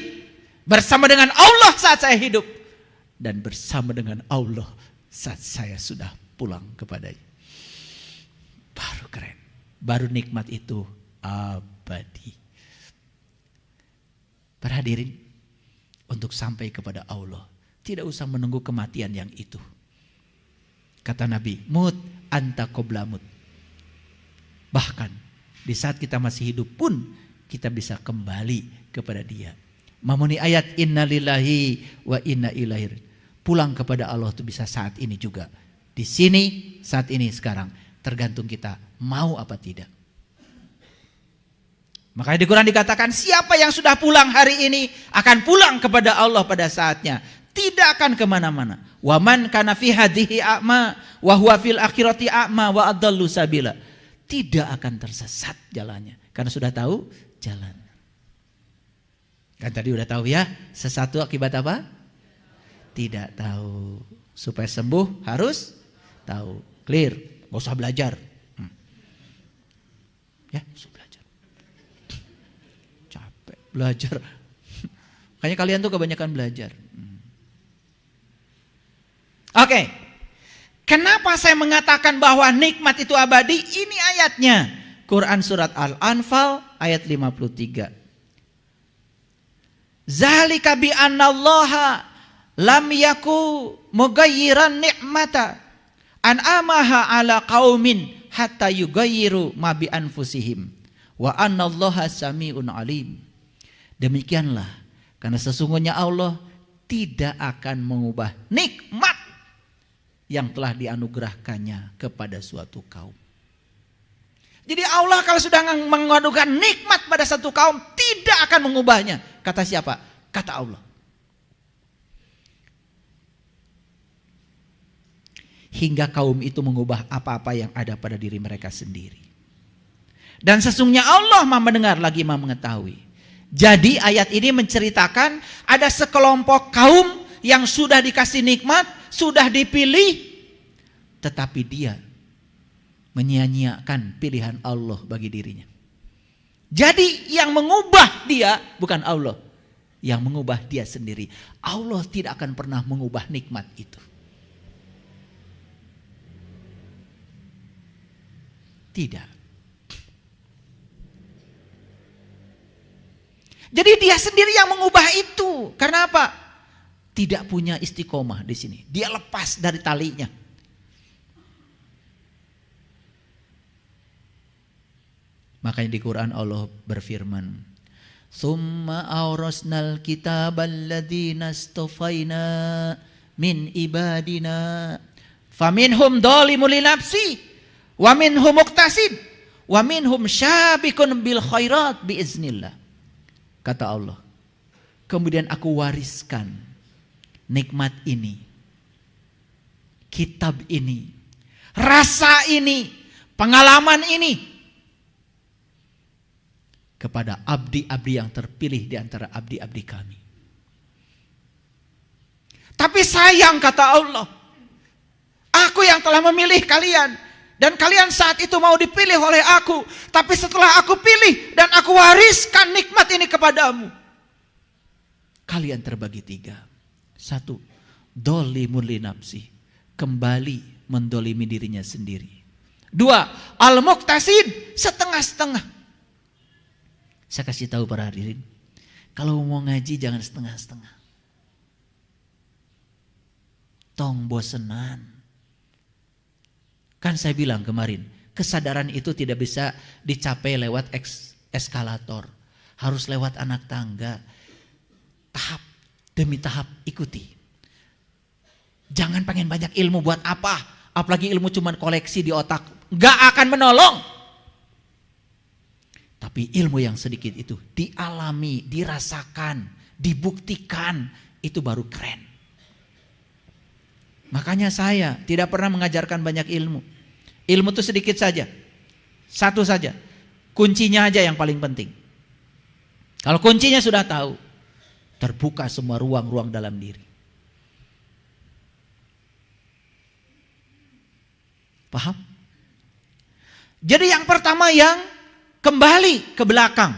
bersama dengan Allah saat saya hidup dan bersama dengan Allah saat saya sudah pulang kepadanya. Baru keren. Baru nikmat itu abadi. Para hadirin, untuk sampai kepada Allah, tidak usah menunggu kematian yang itu. Kata Nabi, mut anta qabla mut. Bahkan di saat kita masih hidup pun kita bisa kembali kepada Dia. Mamuni ayat innalillahi wa inna ilaihi. Pulang kepada Allah itu bisa saat ini juga. Di sini, saat ini, sekarang. Tergantung kita mau apa tidak. Makanya di Quran dikatakan siapa yang sudah pulang hari ini akan pulang kepada Allah pada saatnya. Tidak akan kemana-mana. Wa man kana fi hadhihi a'ma wa huwa fil akhirati a'ma wa adallu sabila. Tidak akan tersesat jalannya. Karena sudah tahu jalan. Kan tadi udah tahu ya. Sesat itu akibat apa? Tidak tahu. Supaya sembuh harus tahu. Clear. Gak usah belajar. Ya, usah belajar. Belajar. Makanya kalian tuh kebanyakan belajar. Oke. Kenapa saya mengatakan bahwa nikmat itu abadi? Ini ayatnya. Quran surat Al-Anfal ayat 53. Zalika bi annallaha lam yaku mughayyiran ni'mata an amaha ala qaumin hatta yughayyiru ma bi anfusihim. Wa annallaha sami'un alim. Demikianlah, karena sesungguhnya Allah tidak akan mengubah nikmat yang telah dianugerahkannya kepada suatu kaum. Jadi Allah kalau sudah menganugerahkan nikmat pada satu kaum, tidak akan mengubahnya. Kata siapa? Kata Allah. Hingga kaum itu mengubah apa-apa yang ada pada diri mereka sendiri. Dan sesungguhnya Allah Maha mendengar lagi Maha mengetahui. Jadi ayat ini menceritakan ada sekelompok kaum yang sudah dikasih nikmat, sudah dipilih, tetapi dia menyia-nyiakan pilihan Allah bagi dirinya. Jadi yang mengubah dia bukan Allah, yang mengubah dia sendiri. Allah tidak akan pernah mengubah nikmat itu. Tidak. Jadi dia sendiri yang mengubah itu. Karena apa? Tidak punya istiqomah di sini. Dia lepas dari talinya. Makanya di Quran Allah berfirman, "Tsumma awrasnal kitabal ladzina astafaina min ibadina faminhum dzalimun li nafsi wa minhum muqtasid wa minhum syabiqun bil khairat biiznillah." Kata Allah, kemudian aku wariskan nikmat ini, kitab ini, rasa ini, pengalaman ini kepada abdi-abdi yang terpilih di antara abdi-abdi kami. Tapi sayang, kata Allah, aku yang telah memilih kalian, dan kalian saat itu mau dipilih oleh aku. Tapi setelah aku pilih dan aku wariskan nikmat ini kepadamu, kalian terbagi tiga. Satu, dolimun li nafsi, kembali mendolimi dirinya sendiri. Dua, al-muqtasid, setengah-setengah. Saya kasih tahu para hadirin, kalau mau ngaji jangan setengah-setengah. Tong bosenan. Kan saya bilang kemarin, kesadaran itu tidak bisa dicapai lewat eskalator. Harus lewat anak tangga. Tahap demi tahap ikuti. Jangan pengen banyak ilmu buat apa? Apalagi ilmu cuman koleksi di otak. Gak akan menolong. Tapi ilmu yang sedikit itu dialami, dirasakan, dibuktikan. Itu baru keren. Makanya saya tidak pernah mengajarkan banyak ilmu. Ilmu itu sedikit saja. Satu saja. Kuncinya aja yang paling penting. Kalau kuncinya sudah tahu, terbuka semua ruang-ruang dalam diri. Paham? Jadi yang pertama yang kembali ke belakang.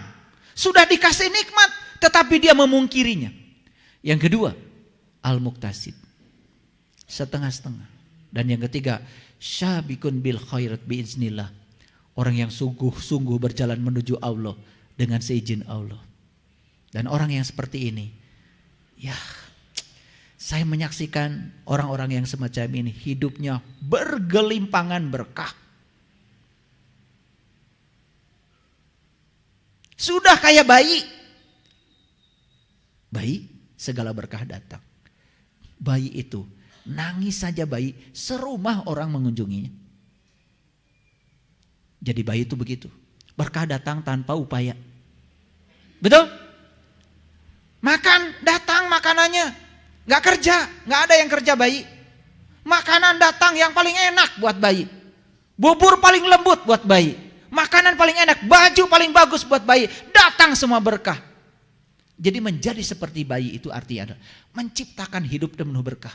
Sudah dikasih nikmat, tetapi dia memungkirinya. Yang kedua, al-muqtasid. Setengah-setengah. Dan yang ketiga, syabikun bil khairat biiznillah. Orang yang sungguh-sungguh berjalan menuju Allah dengan seizin Allah. Dan orang yang seperti ini, ya, saya menyaksikan orang-orang yang semacam ini hidupnya bergelimpangan berkah. Sudah kayak bayi. Bayi, segala berkah datang. Bayi itu nangis saja bayi, serumah orang mengunjunginya. Jadi bayi itu begitu. Berkah datang tanpa upaya. Betul? Makan, datang makanannya. Gak kerja, gak ada yang kerja bayi. Makanan datang yang paling enak buat bayi. Bubur paling lembut buat bayi. Makanan paling enak, baju paling bagus buat bayi. Datang semua berkah. Jadi menjadi seperti bayi itu artinya adalah menciptakan hidup penuh berkah.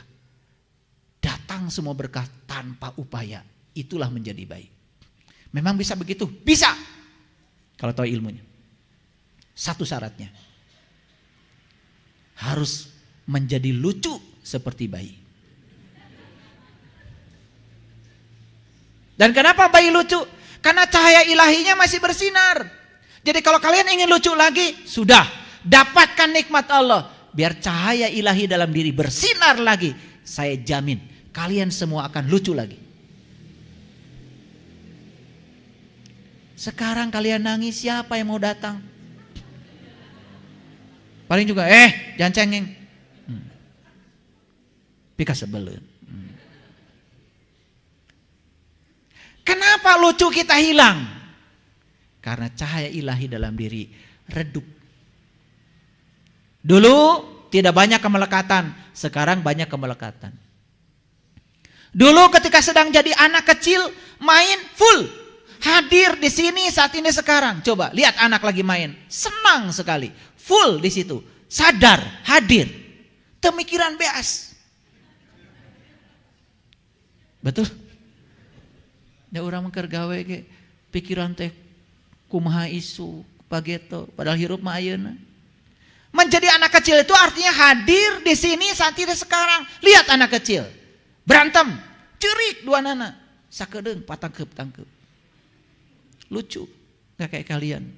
Datang semua berkah tanpa upaya. Itulah menjadi baik. Memang bisa begitu? Bisa. Kalau tahu ilmunya. Satu syaratnya. Harus menjadi lucu seperti bayi. Dan kenapa bayi lucu? Karena cahaya ilahinya masih bersinar. Jadi kalau kalian ingin lucu lagi, sudah. Dapatkan nikmat Allah. Biar cahaya ilahi dalam diri bersinar lagi. Saya jamin. Kalian semua akan lucu lagi. Sekarang kalian nangis, siapa yang mau datang? Paling juga, jangan cengeng. Pika sebelum. Kenapa lucu kita hilang? Karena cahaya ilahi dalam diri redup. Dulu tidak banyak kemelekatan, sekarang banyak kemelekatan. Dulu ketika sedang jadi anak kecil, main full. Hadir di sini saat ini sekarang. Coba lihat anak lagi main, senang sekali. Full di situ, sadar, hadir. Pemikiran beas. Betul? Ya orang mengker gawe ke pikiran teh kumaha isu pageto padahal hirup mah ayeuna. Menjadi anak kecil itu artinya hadir di sini saat ini sekarang. Lihat anak kecil berantem, cerik dua nana, sakedeung patangkep-tangkep. Lucu, gak kayak kalian.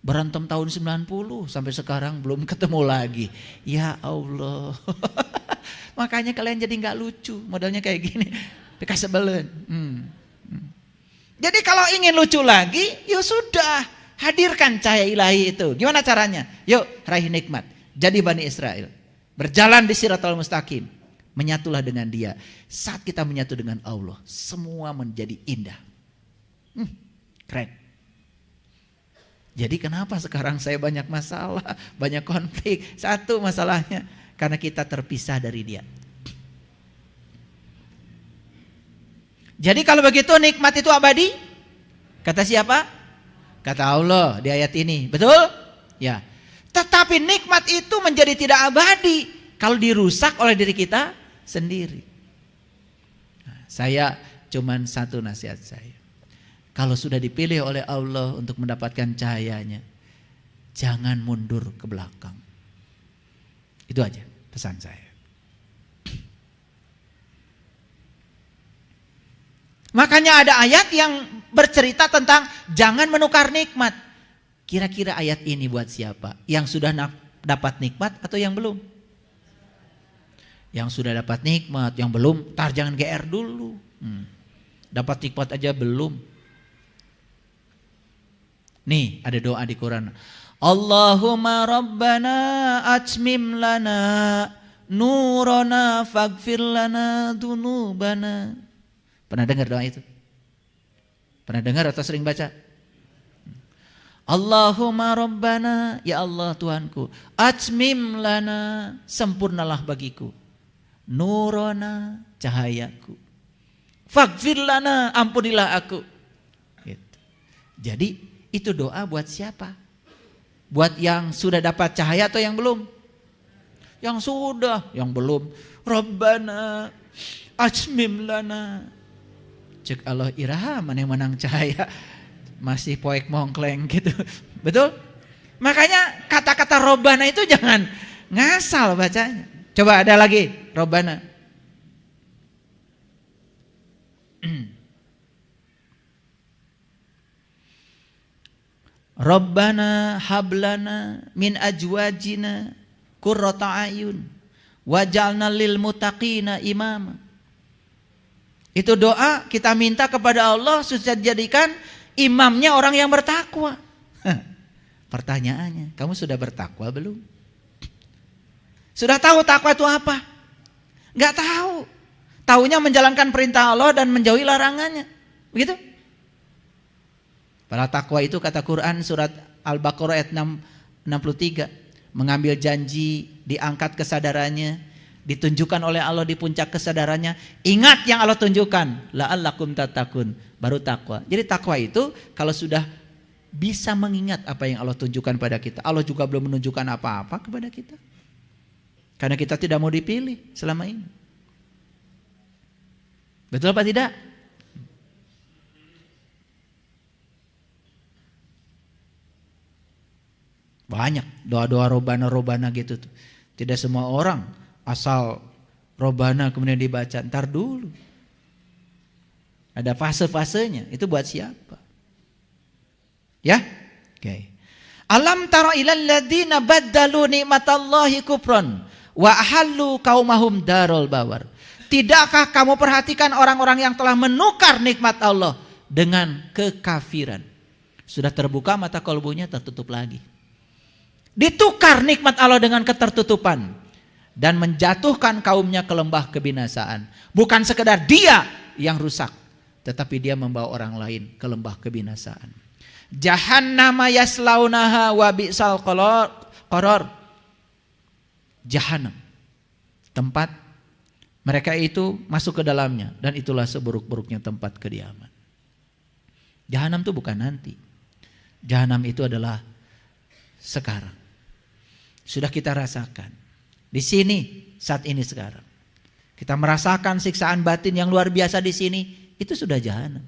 Berantem tahun 90 sampai sekarang belum ketemu lagi. Ya Allah. Makanya kalian jadi gak lucu, modelnya kayak gini. Pika sebelen. Jadi kalau ingin lucu lagi, ya sudah, hadirkan cahaya ilahi itu. Gimana caranya? Yuk, raih nikmat. Jadi Bani Israel. Berjalan di Siratal Mustaqim. Menyatulah dengan dia. Saat kita menyatu dengan Allah, semua menjadi indah. Keren. Jadi kenapa sekarang saya banyak masalah, banyak konflik? Satu masalahnya, karena kita terpisah dari dia. Jadi kalau begitu nikmat itu abadi? Kata siapa? Kata Allah di ayat ini. Betul? Ya. Tetapi nikmat itu menjadi tidak abadi kalau dirusak oleh diri kita sendiri. Nah, saya cuman satu nasihat saya. Kalau sudah dipilih oleh Allah untuk mendapatkan cahayanya, jangan mundur ke belakang. Itu aja pesan saya. Makanya ada ayat yang bercerita tentang jangan menukar nikmat. Kira-kira ayat ini buat siapa? Yang sudah dapat nikmat atau yang belum? Yang sudah dapat nikmat, yang belum, tar jangan GR dulu. Dapat nikmat aja belum. Nih ada doa di Quran. Allahumma rabbana atmim lana nurana faghfir lana dunubana. Pernah dengar doa itu? Pernah dengar atau sering baca? Allahumma rabbana, ya Allah Tuhanku, atmim lana, sempurnalah bagiku, nurana, cahayaku, faghfir lana, ampunilah aku. Gitu. Jadi itu doa buat siapa? Buat yang sudah dapat cahaya atau yang belum? Yang sudah, yang belum. Rabbana atmim lana. Cek Allah iraha mana yang menang cahaya, masih poek mongkleng gitu. Betul? Makanya kata-kata Robbana itu jangan ngasal bacanya. Coba ada lagi Robbana. Rabbana hablana min ajwajina qurrata ayun waj'alna lil muttaqina imama. Itu doa kita minta kepada Allah supaya jadikan imamnya orang yang bertakwa. Pertanyaannya, kamu sudah bertakwa belum? Sudah tahu takwa itu apa? Enggak tahu. Taunya menjalankan perintah Allah dan menjauhi larangannya. Begitu? Para takwa itu kata Quran surat Al-Baqarah ayat 63, mengambil janji, diangkat kesadarannya, ditunjukkan oleh Allah di puncak kesadarannya, ingat yang Allah tunjukkan, la'allakum tattaqun, baru takwa. Jadi takwa itu kalau sudah bisa mengingat apa yang Allah tunjukkan pada kita, Allah juga belum menunjukkan apa-apa kepada kita. Karena kita tidak mau dipilih selama ini. Betul apa tidak? Banyak doa-doa Robbana gitu tuh. Tidak semua orang asal Robbana kemudian dibaca. Ntar dulu. Ada fase-fasenya. Itu buat siapa? Ya? Oke. Alam tara ilal ladzina baddalu nikmatallahi kufran wa ahallu qaumahum darul bawar. Tidakkah kamu perhatikan orang-orang yang telah menukar nikmat Allah dengan kekafiran. Sudah terbuka mata kalbunya, tertutup lagi. Ditukar nikmat Allah dengan ketertutupan dan menjatuhkan kaumnya ke lembah kebinasaan. Bukan sekedar dia yang rusak, tetapi dia membawa orang lain ke lembah kebinasaan. Jahannama yaslaunaha wa bi'sal qarar. Jahannam, tempat mereka itu masuk ke dalamnya, dan itulah seburuk-buruknya tempat kediaman. Jahannam itu bukan nanti. Jahannam itu adalah sekarang. Sudah kita rasakan. Di sini, saat ini sekarang. Kita merasakan siksaan batin yang luar biasa di sini, itu sudah jahannam.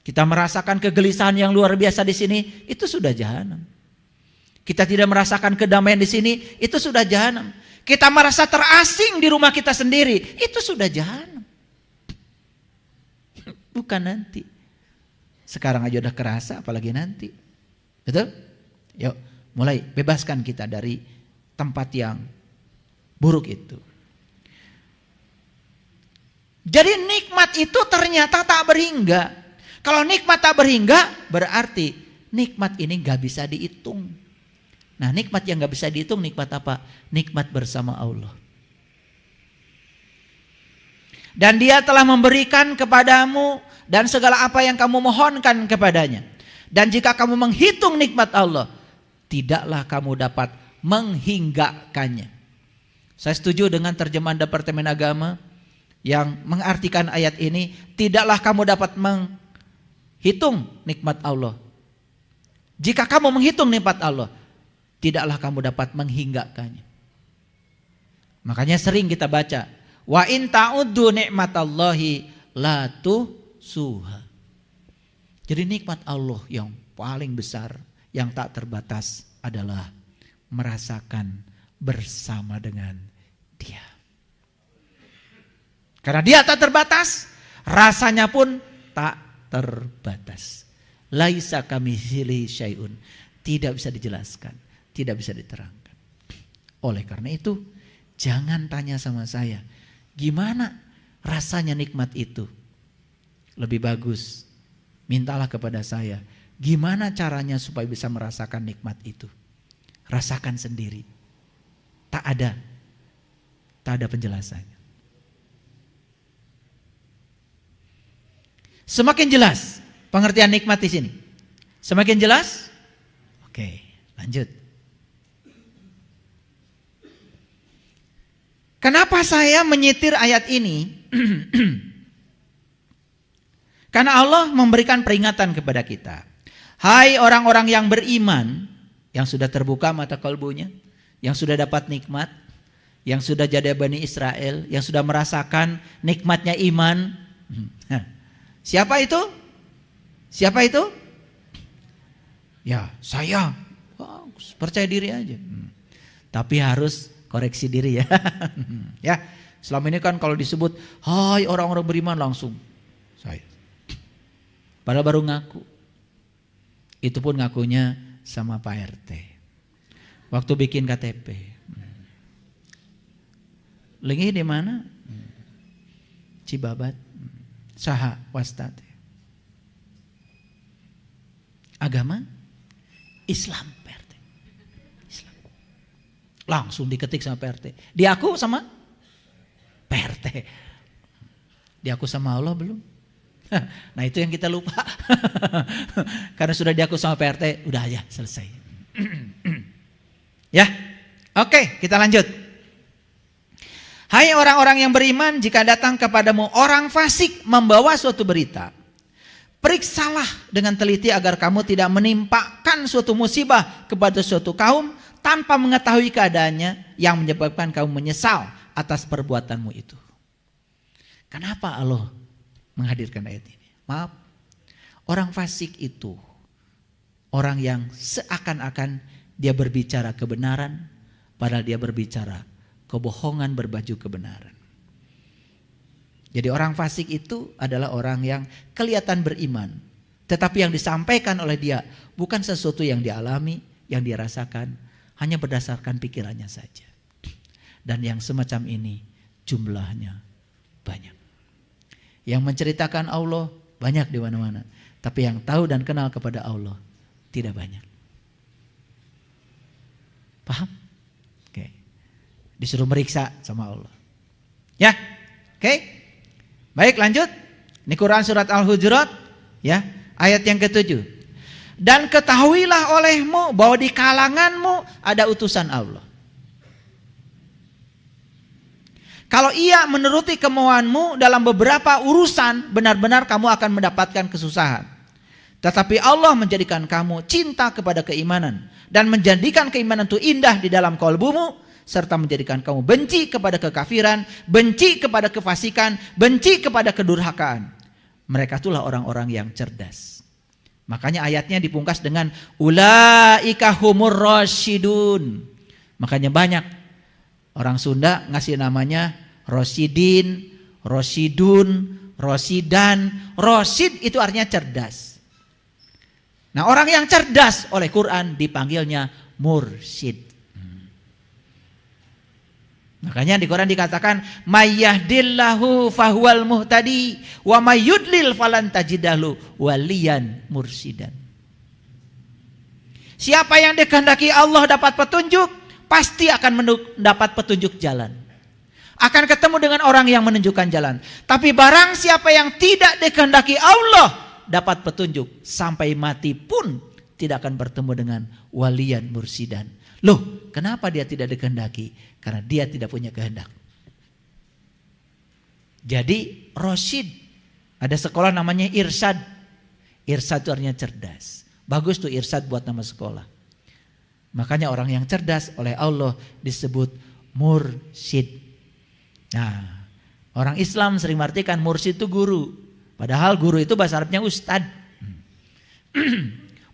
Kita merasakan kegelisahan yang luar biasa di sini, itu sudah jahannam. Kita tidak merasakan kedamaian di sini, itu sudah jahannam. Kita merasa terasing di rumah kita sendiri, itu sudah jahannam. Bukan nanti. Sekarang aja udah kerasa, apalagi nanti. Betul? Yuk, mulai bebaskan kita dari tempat yang buruk itu. Jadi nikmat itu ternyata tak berhingga. Kalau nikmat tak berhingga, berarti nikmat ini gak bisa dihitung. Nah, nikmat yang gak bisa dihitung, nikmat apa? Nikmat bersama Allah. Dan Dia telah memberikan kepadamu dan segala apa yang kamu mohonkan kepadanya. Dan jika kamu menghitung nikmat Allah, tidaklah kamu dapat menghinggakannya. Saya setuju dengan terjemahan Departemen Agama yang mengartikan ayat ini, tidaklah kamu dapat menghitung nikmat Allah. Jika kamu menghitung nikmat Allah, tidaklah kamu dapat menghinggakannya. Makanya sering kita baca, wa in ta'uddu ni'matallahi la tuhsuha. Jadi nikmat Allah yang paling besar, yang tak terbatas adalah merasakan bersama dengan Dia. Karena Dia tak terbatas, rasanya pun tak terbatas. Laisa kamitslihi syai'un. Tidak bisa dijelaskan, tidak bisa diterangkan. Oleh karena itu, jangan tanya sama saya, gimana rasanya nikmat itu? Lebih bagus, mintalah kepada saya, gimana caranya supaya bisa merasakan nikmat itu? Rasakan sendiri. Tak ada penjelasannya. Semakin jelas pengertian nikmat di sini. Semakin jelas? Oke, lanjut. Kenapa saya menyitir ayat ini? Karena Allah memberikan peringatan kepada kita. Hai orang-orang yang beriman, yang sudah terbuka mata kalbunya, yang sudah dapat nikmat, yang sudah jadi Bani Israel, yang sudah merasakan nikmatnya iman. Siapa itu? Siapa itu? Ya, saya. Percaya diri aja. Tapi harus koreksi diri ya. Ya, selama ini kan kalau disebut, hai orang-orang beriman, langsung saya. Padahal baru ngaku. Itu pun ngakunya sama Pak RT. Waktu bikin KTP. Lingi di mana? Cibabat. Saha wastate. Agama Islam PRT. Islam. Langsung diketik sama PRT. Diaku sama PRT. Diaku sama Allah belum? Nah itu yang kita lupa. Karena sudah diaku sama PRT, udah aja selesai. Ya, oke, kita lanjut. Hai orang-orang yang beriman, jika datang kepadamu orang fasik membawa suatu berita, periksalah dengan teliti agar kamu tidak menimpakan suatu musibah kepada suatu kaum tanpa mengetahui keadaannya yang menyebabkan kamu menyesal atas perbuatanmu itu. Kenapa Allah menghadirkan ayat ini? Maaf, orang fasik itu orang yang seakan-akan dia berbicara kebenaran, padahal dia berbicara kebohongan berbaju kebenaran. Jadi orang fasik itu adalah orang yang kelihatan beriman, tetapi yang disampaikan oleh dia bukan sesuatu yang dialami, yang dirasakan, hanya berdasarkan pikirannya saja. Dan yang semacam ini jumlahnya banyak. Yang menceritakan Allah banyak di mana-mana. Tapi yang tahu dan kenal kepada Allah tidak banyak. Paham? Oke. Disuruh meriksa sama Allah. Ya. Oke. Baik, lanjut. Ini Quran surat Al-Hujurat, ya, ayat yang ke-7. Dan ketahuilah olehmu bahwa di kalanganmu ada utusan Allah. Kalau ia menuruti kemauanmu dalam beberapa urusan, benar-benar kamu akan mendapatkan kesusahan. Tetapi Allah menjadikan kamu cinta kepada keimanan dan menjadikan keimanan itu indah di dalam kalbumu, serta menjadikan kamu benci kepada kekafiran, benci kepada kefasikan, benci kepada kedurhakaan. Mereka itulah orang-orang yang cerdas. Makanya ayatnya dipungkas dengan ulaika humur rasyidun. Makanya banyak orang Sunda ngasih namanya Rosidin, Rosidun, Rosidan. Rosid itu artinya cerdas. Nah, orang yang cerdas oleh Quran dipanggilnya mursyid. Makanya di Quran dikatakan mayyahdillahu fahuwal muhtadi wa mayyudlil falan tajidalu waliyan mursidan. Siapa yang dikehendaki Allah dapat petunjuk, pasti akan mendapat petunjuk jalan. Akan ketemu dengan orang yang menunjukkan jalan. Tapi barang siapa yang tidak dikehendaki Allah dapat petunjuk, sampai mati pun tidak akan bertemu dengan waliyan mursidan. Loh, kenapa dia tidak dikehendaki? Karena dia tidak punya kehendak. Jadi Rosyid, ada sekolah namanya Irsyad. Irsyad itu artinya cerdas. Bagus tuh Irsyad buat nama sekolah. Makanya orang yang cerdas oleh Allah disebut mursyid. Nah, orang Islam sering mengartikan mursyid itu guru. Padahal guru itu bahasa Arabnya ustad.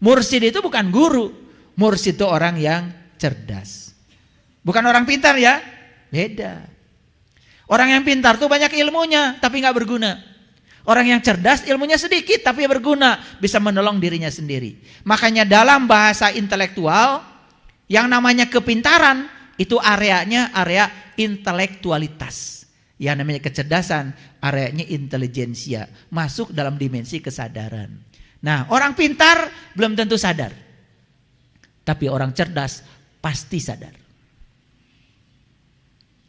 Mursyid itu bukan guru. Mursyid itu orang yang cerdas. Bukan orang pintar ya, beda. Orang yang pintar tuh banyak ilmunya tapi gak berguna. Orang yang cerdas ilmunya sedikit tapi berguna, bisa menolong dirinya sendiri. Makanya dalam bahasa intelektual yang namanya kepintaran itu areanya area intelektualitas. Yang namanya kecerdasan areanya intelijensia, masuk dalam dimensi kesadaran. Nah, orang pintar belum tentu sadar. Tapi orang cerdas pasti sadar.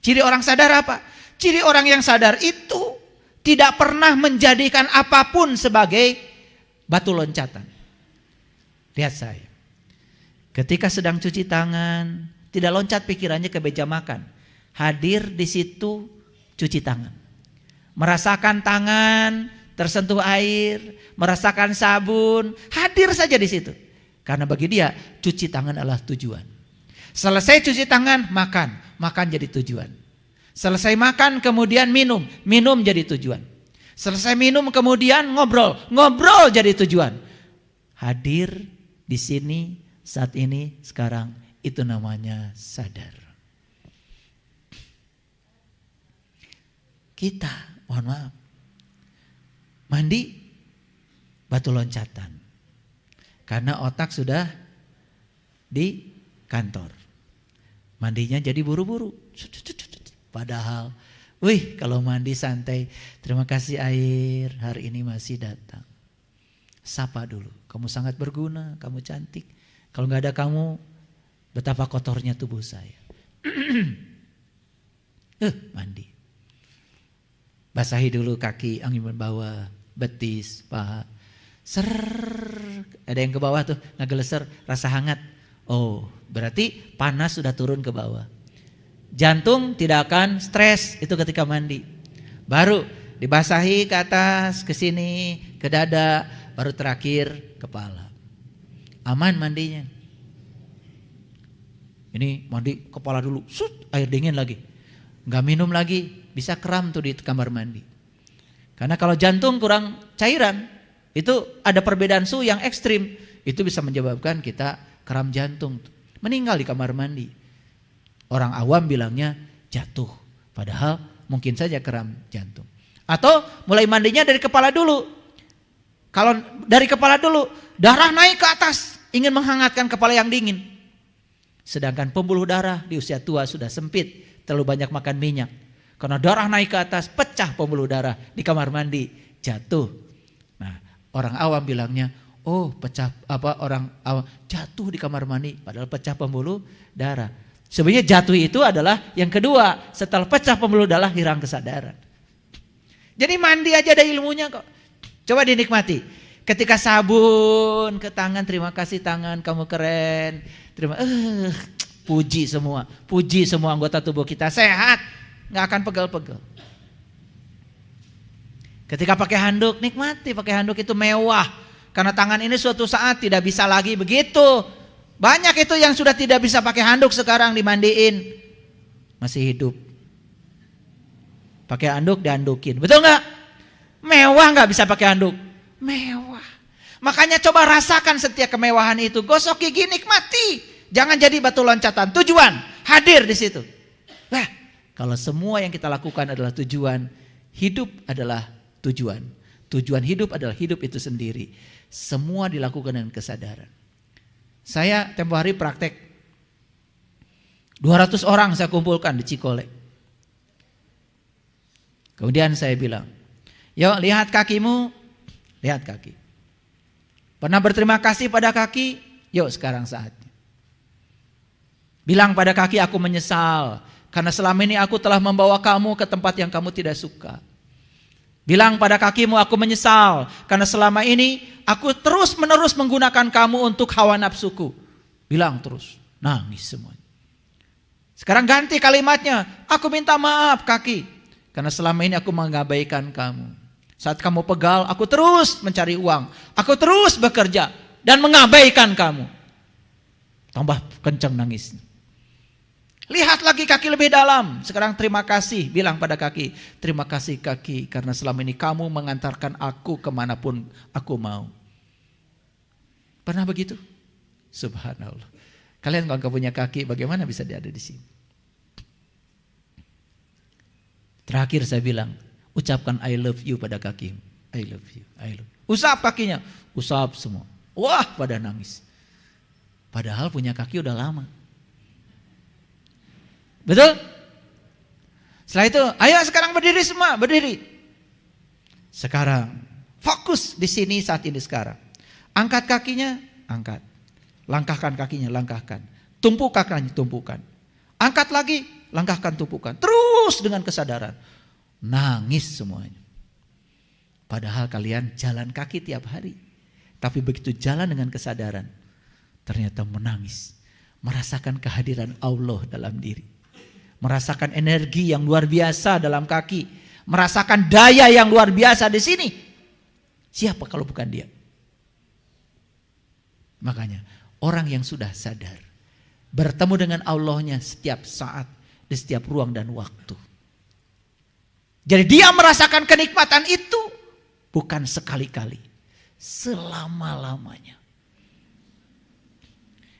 Ciri orang sadar apa? Ciri orang yang sadar itu tidak pernah menjadikan apapun sebagai batu loncatan. Lihat saya. Ketika sedang cuci tangan, tidak loncat pikirannya ke meja makan. Hadir di situ cuci tangan. Merasakan tangan tersentuh air, merasakan sabun, hadir saja di situ. Karena bagi dia cuci tangan adalah tujuan. Selesai cuci tangan, makan jadi tujuan. Selesai makan kemudian minum jadi tujuan. Selesai minum kemudian ngobrol jadi tujuan. Hadir di sini saat ini sekarang itu namanya sadar. Kita, mohon maaf, mandi batu loncatan. Karena otak sudah di kantor. Mandinya jadi buru-buru. Padahal, kalau mandi santai, terima kasih air, hari ini masih datang. Sapa dulu, kamu sangat berguna, kamu cantik. Kalau gak ada kamu, betapa kotornya tubuh saya. Mandi. Basahi dulu kaki, angin bawah, betis, paha. Ada yang ke bawah tuh, ngegeleser, rasa hangat. Oh, berarti panas sudah turun ke bawah. Jantung tidak akan stres itu ketika mandi. Baru dibasahi ke atas, ke sini, ke dada, baru terakhir kepala. Aman mandinya. Ini mandi kepala dulu, air dingin lagi. Enggak minum lagi, bisa kram tuh di kamar mandi. Karena kalau jantung kurang cairan, itu ada perbedaan suhu yang ekstrim, itu bisa menyebabkan kita kram jantung, meninggal di kamar mandi. Orang awam bilangnya jatuh, padahal mungkin saja kram jantung. Atau mulai mandinya dari kepala dulu. Kalau dari kepala dulu, darah naik ke atas, ingin menghangatkan kepala yang dingin. Sedangkan pembuluh darah di usia tua sudah sempit, terlalu banyak makan minyak. Karena darah naik ke atas, pecah pembuluh darah di kamar mandi, jatuh. Nah, Orang awam bilangnya, oh pecah orang awam jatuh di kamar mandi, padahal pecah pembuluh darah. Sebenarnya jatuh itu adalah yang kedua, setelah pecah pembuluh darah hilang kesadaran. Jadi mandi aja ada ilmunya kok. Coba dinikmati. Ketika sabun ke tangan, terima kasih tangan kamu keren. Puji semua anggota tubuh kita sehat, nggak akan pegel-pegel. Ketika pakai handuk, nikmati pakai handuk itu mewah. Karena tangan ini suatu saat tidak bisa lagi begitu. Banyak itu yang sudah tidak bisa pakai handuk sekarang dimandiin. Masih hidup. Pakai handuk dihandukin. Betul nggak? Mewah nggak bisa pakai handuk? Mewah. Makanya coba rasakan setiap kemewahan itu. Gosok gigi nikmati. Jangan jadi batu loncatan. Tujuan hadir di situ. Nah, kalau semua yang kita lakukan adalah tujuan, hidup adalah tujuan. Tujuan hidup adalah hidup itu sendiri. Semua dilakukan dengan kesadaran. Saya tempo hari praktek 200 orang saya kumpulkan di Cikole. Kemudian saya bilang, yuk lihat kakimu, lihat kaki. Pernah berterima kasih pada kaki? Yuk sekarang saatnya. Bilang pada kaki, aku menyesal karena selama ini aku telah membawa kamu ke tempat yang kamu tidak suka. Bilang pada kakimu, aku menyesal karena selama ini aku terus menerus menggunakan kamu untuk hawa nafsuku. Bilang terus, nangis semuanya. Sekarang ganti kalimatnya, aku minta maaf kaki karena selama ini aku mengabaikan kamu. Saat kamu pegal, aku terus mencari uang, aku terus bekerja dan mengabaikan kamu. Tambah kencang nangisnya. Lihat lagi kaki lebih dalam. Sekarang terima kasih. Bilang pada kaki, terima kasih kaki karena selama ini kamu mengantarkan aku kemanapun aku mau. Pernah begitu? Subhanallah. Kalian kalau punya kaki, bagaimana bisa ada di sini? Terakhir saya bilang, ucapkan I love you pada kaki. I love you, I love you. Usap kakinya, usap semua. Wah, pada nangis. Padahal punya kaki udah lama. Betul? Setelah itu, ayo sekarang berdiri semua, berdiri. Sekarang fokus di sini saat ini sekarang. Angkat kakinya, angkat. Langkahkan kakinya, langkahkan. Tumpuk kakinya, tumpukan. Angkat lagi, langkahkan, tumpukan. Terus dengan kesadaran. Nangis semuanya. Padahal kalian jalan kaki tiap hari. Tapi begitu jalan dengan kesadaran, ternyata menangis. Merasakan kehadiran Allah dalam diri. Merasakan energi yang luar biasa dalam kaki. Merasakan daya yang luar biasa di sini. Siapa kalau bukan dia? Makanya orang yang sudah sadar bertemu dengan Allahnya setiap saat, di setiap ruang dan waktu. Jadi dia merasakan kenikmatan itu bukan sekali-kali, selama-lamanya.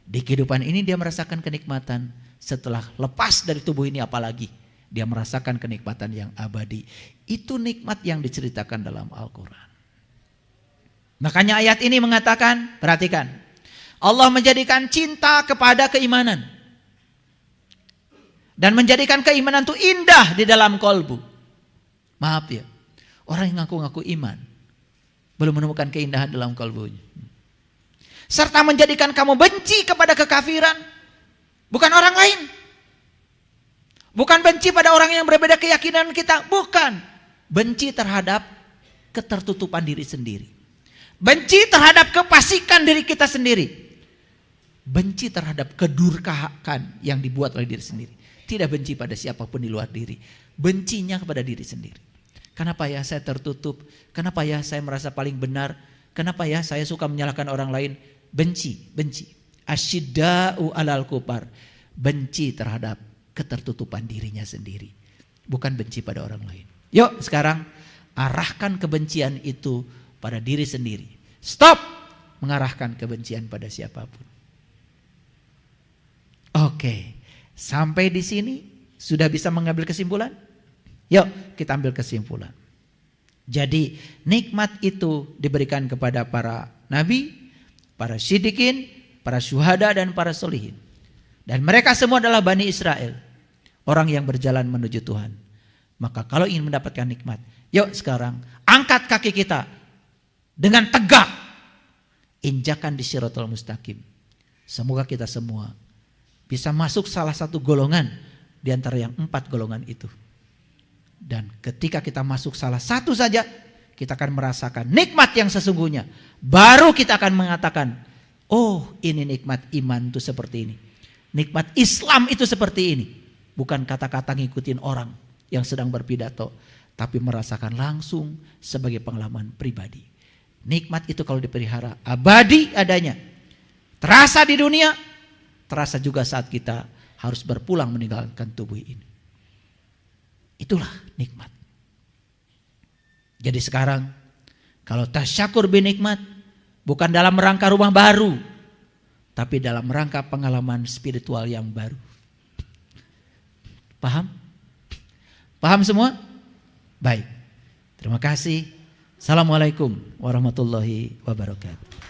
Di kehidupan ini dia merasakan kenikmatan. Setelah lepas dari tubuh ini apalagi dia merasakan kenikmatan yang abadi. Itu nikmat yang diceritakan dalam Al-Quran. Makanya ayat ini mengatakan, perhatikan, Allah menjadikan cinta kepada keimanan dan menjadikan keimanan itu indah di dalam kolbu. Maaf ya, orang yang ngaku-ngaku iman belum menemukan keindahan dalam kolbunya. Serta menjadikan kamu benci kepada kekafiran. Bukan orang lain. Bukan benci pada orang yang berbeda keyakinan kita. Bukan. Benci terhadap ketertutupan diri sendiri. Benci terhadap kefasikan diri kita sendiri. Benci terhadap kedurkaan yang dibuat oleh diri sendiri. Tidak benci pada siapapun di luar diri. Bencinya kepada diri sendiri. Kenapa ya saya tertutup? Kenapa ya saya merasa paling benar? Kenapa ya saya suka menyalahkan orang lain? Benci. Asyidda'u alal kufar. Benci terhadap ketertutupan dirinya sendiri. Bukan benci pada orang lain. Yuk sekarang arahkan kebencian itu pada diri sendiri. Stop mengarahkan kebencian pada siapapun. Oke, sampai di sini sudah bisa mengambil kesimpulan? Yuk kita ambil kesimpulan. Jadi nikmat itu diberikan kepada para nabi, para siddiqin, para syuhada dan para solihin. Dan mereka semua adalah Bani Israel. Orang yang berjalan menuju Tuhan. Maka kalau ingin mendapatkan nikmat, yuk sekarang angkat kaki kita. dengan tegak injakan di Shiratal Mustaqim. Semoga kita semua bisa masuk salah satu golongan di antara yang 4 golongan itu. Dan ketika kita masuk salah satu saja, kita akan merasakan nikmat yang sesungguhnya. Baru kita akan mengatakan, oh ini nikmat iman itu seperti ini. Nikmat Islam itu seperti ini. Bukan kata-kata ngikutin orang yang sedang berpidato, tapi merasakan langsung sebagai pengalaman pribadi. Nikmat itu kalau dipelihara abadi adanya. Terasa di dunia, terasa juga saat kita harus berpulang meninggalkan tubuh ini. Itulah nikmat. Jadi sekarang kalau tasyakur binikmat bukan dalam rangka rumah baru, tapi dalam rangka pengalaman spiritual yang baru. Paham? Paham semua? Baik. Terima kasih. Assalamualaikum warahmatullahi wabarakatuh.